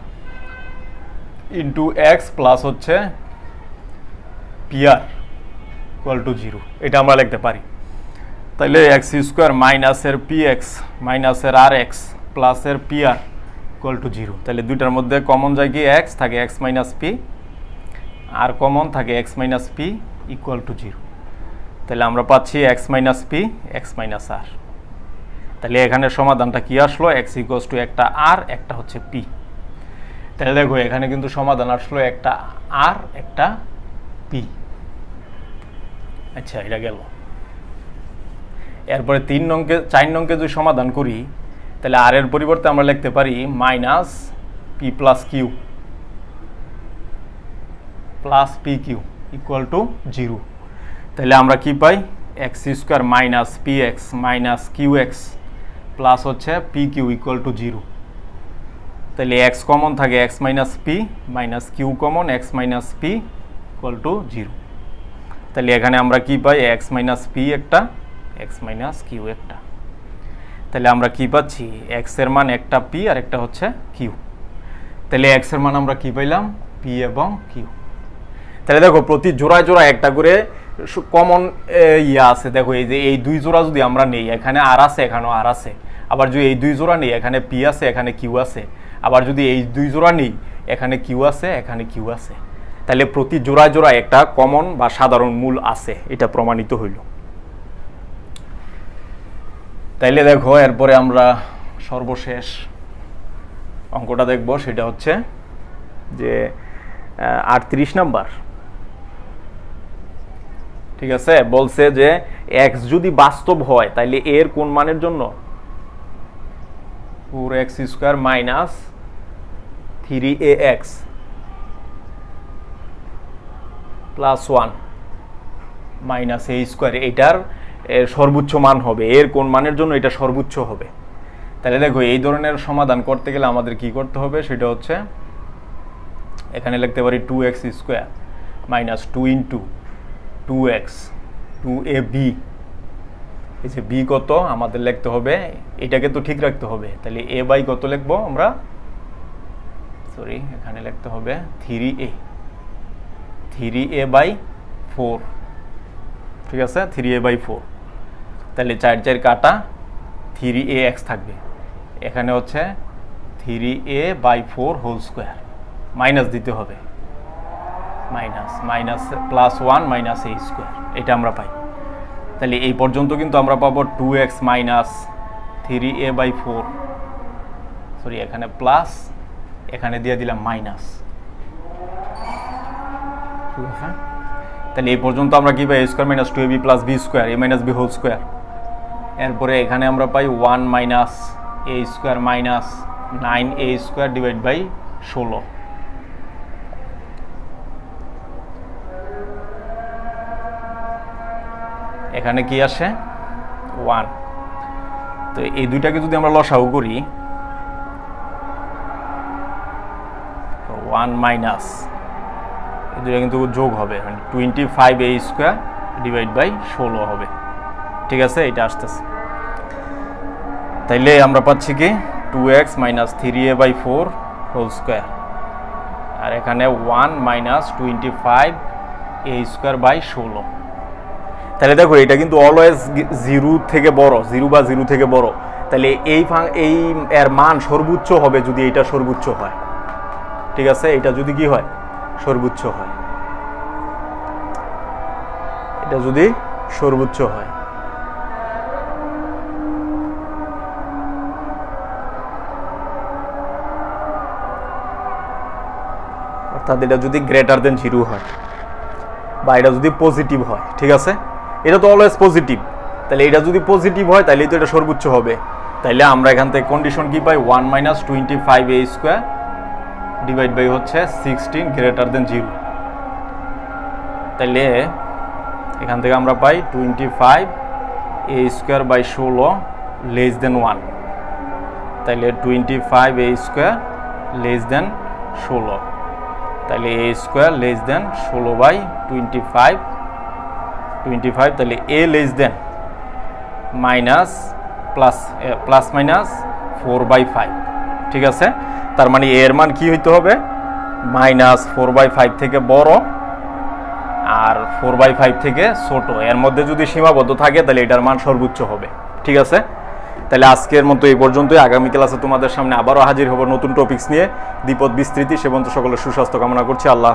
into X plus হচ্ছে পি আর ইকুয়াল টু 0 এটা আমরা লিখতে পারি। তাহলে এক্স স্কোয়ার মাইনাসের পি এক্স মাইনাসের আর এক্স প্লাসের পি আর ইকুয়াল টু 0। তাহলে দুইটার মধ্যে কমন যায় কি এক্স থাকে X minus P R common থাকে X minus P equal to 0। তাহলে আমরা পাচ্ছি X minus P X minus R. তাহলে এখানে সমাধানটা কি আসলো এক্স ইকুয়ালস টু একটা আর একটা হচ্ছে পি। তাহলে দেখো এখানে কিন্তু সমাধান আসলো একটা আর একটা পি। আচ্ছা এটা গেল। এরপরে 4 নংকে যদি সমাধান করি তাহলে আর এর পরিবর্তে আমরা লিখতে পারি minus P plus Q plus P Q equal to 0। তাহলে আমরা কি পাই X square minus P X minus Q X plus হচ্ছে পি কিউ ইকুয়াল টু 0। তাহলে এক্স কমন থাকে X minus P minus Q common X minus P equal to 0। তাহলে এখানে আমরা কি পাই এক্স মাইনাস পি একটা এক্স মাইনাস কিউ একটা। তাহলে আমরা কি পাচ্ছি এক্স এর মান একটা পি আর একটা হচ্ছে কিউ। তাহলে এক্স এর মান আমরা কি পাইলাম পি এবং কিউ। তাহলে দেখো প্রতি জোড়ায় জোড়ায় একটা করে কমন ইয়া আছে। দেখো এই যে এই 2 জোড়া যদি আমরা নেই এখানে আর আছে এখানেও আর আছে, আবার যদি এই 2 জোড়া নেই এখানে পি আছে এখানে কিউ আছে, আবার যদি এই 2 জোড়া নেই এখানে কিউ আছে এখানে কিউ আছে। তাহলে প্রতি জোড়ায় জোড়ায় একটা কমন বা সাধারণ মূল আছে, এটা প্রমাণিত হইল। তাইলে দেখো এরপরে আমরা সর্বশেষ অঙ্কটা দেখব, সেটা হচ্ছে যে 38 নাম্বার। ঠিক আছে, বলছে যে এক্স যদি বাস্তব হয় তাহলে এর কোন মানের জন্য 4x square minus 3ax plus 1 minus a square এটার সর্বোচ্চ মান হবে। এর কোন মানের জন্য এটা সর্বোচ্চ হবে। তাহলে দেখো এই ধরনের সমাধান করতে গেলে আমাদের কি করতে হবে সেটা হচ্ছে এখানে লিখতে পারি 2x square minus 2 into 2x 2ab। এই যে b কত আমাদের লিখতে হবে, এটাকে তো ঠিক রাখতে হবে। তাহলে a বাই কত লিখবো আমরা, সরি এখানে লিখতে হবে 3a বাই 4। ঠিক আছে 3a বাই 4। তাহলে 4 4 কাটা 3ax থাকবে, এখানে হচ্ছে 3a by 4 whole square minus দিতে হবে, minus minus plus 1 minus a square এটা আমরা পাই। তাহলে এই পর্যন্ত কিন্তু আমরা পাবো 2x minus 3a by 4, sorry এখানে প্লাস এখানে দিয়ে দিলাম মাইনাস। ঠিক আছে, তাহলে এই পর্যন্ত আমরা কি পাই a square minus 2ab plus b square a minus b whole square. এরপরে এখানে আমরা পাই 1 minus a square minus 9a square divide by 16। এখানে কি আসে 1। তো এই দুইটাকে যদি আমরা লসাগু করি 1 মাইনাস এই দুইটা কিন্তু যোগ হবে, মানে 25a স্কোয়ার ডিভাইড বাই 16 হবে। ঠিক আছে, এটা আসতেছে। তাইলে আমরা পাচ্ছি কি 2x minus 3a by 4 whole square, আর এখানে 1 মাইনাস 25a স্কোয়ার বাই 16। তাহলে দেখো এটা কিন্তু অলওয়েজ 0 থেকে বড়, 0 বা 0 থেকে বড়। তাহলে এই এর মান সর্বোচ্চ হবে যদি এটা সর্বোচ্চ হয়। ঠিক আছে, এটা যদি কি হয় সর্বোচ্চ হয়, এটা যদি সর্বোচ্চ হয়। অর্থাৎ এটা যদি গ্রেটার দেন 0 হয় বা এটা যদি পজিটিভ হয়। ঠিক আছে, এটা তো অলওয়েজ পজিটিভ। তাহলে এটা যদি পজিটিভ হয় তাহলে তো এটা সর্বোচ্চ হবে। তাইলে আমরা এখান থেকে কন্ডিশন কি পাই 1 minus 25a square divide by হচ্ছে 16 গ্রেটার দেন 0। তাইলে এখান থেকে আমরা পাই 25a square by 16 less than 1। তাইলে 25a স্কোয়ার লেস দেন 16, তাহলে a square less than 16 by 25। তাহলে a less than minus plus minus 4/5, ঠিক আছে? তার মানে এর মান কি হইতে হবে? -4/5 থেকে বড় আর 4/5 থেকে ছোট, এর মধ্যে যদি সীমাবদ্ধ থাকে তাহলে এটার মান সর্বোচ্চ হবে, ঠিক আছে? তাহলে আজকের মতো এই পর্যন্তই। আগামী ক্লাসে তোমাদের সামনে আবারও হাজির হব নতুন টপিকস নিয়ে। দ্বিপদ বিস্তৃতি। সে পর্যন্ত সকলের সুস্বাস্থ্য কামনা করছি। আল্লাহ।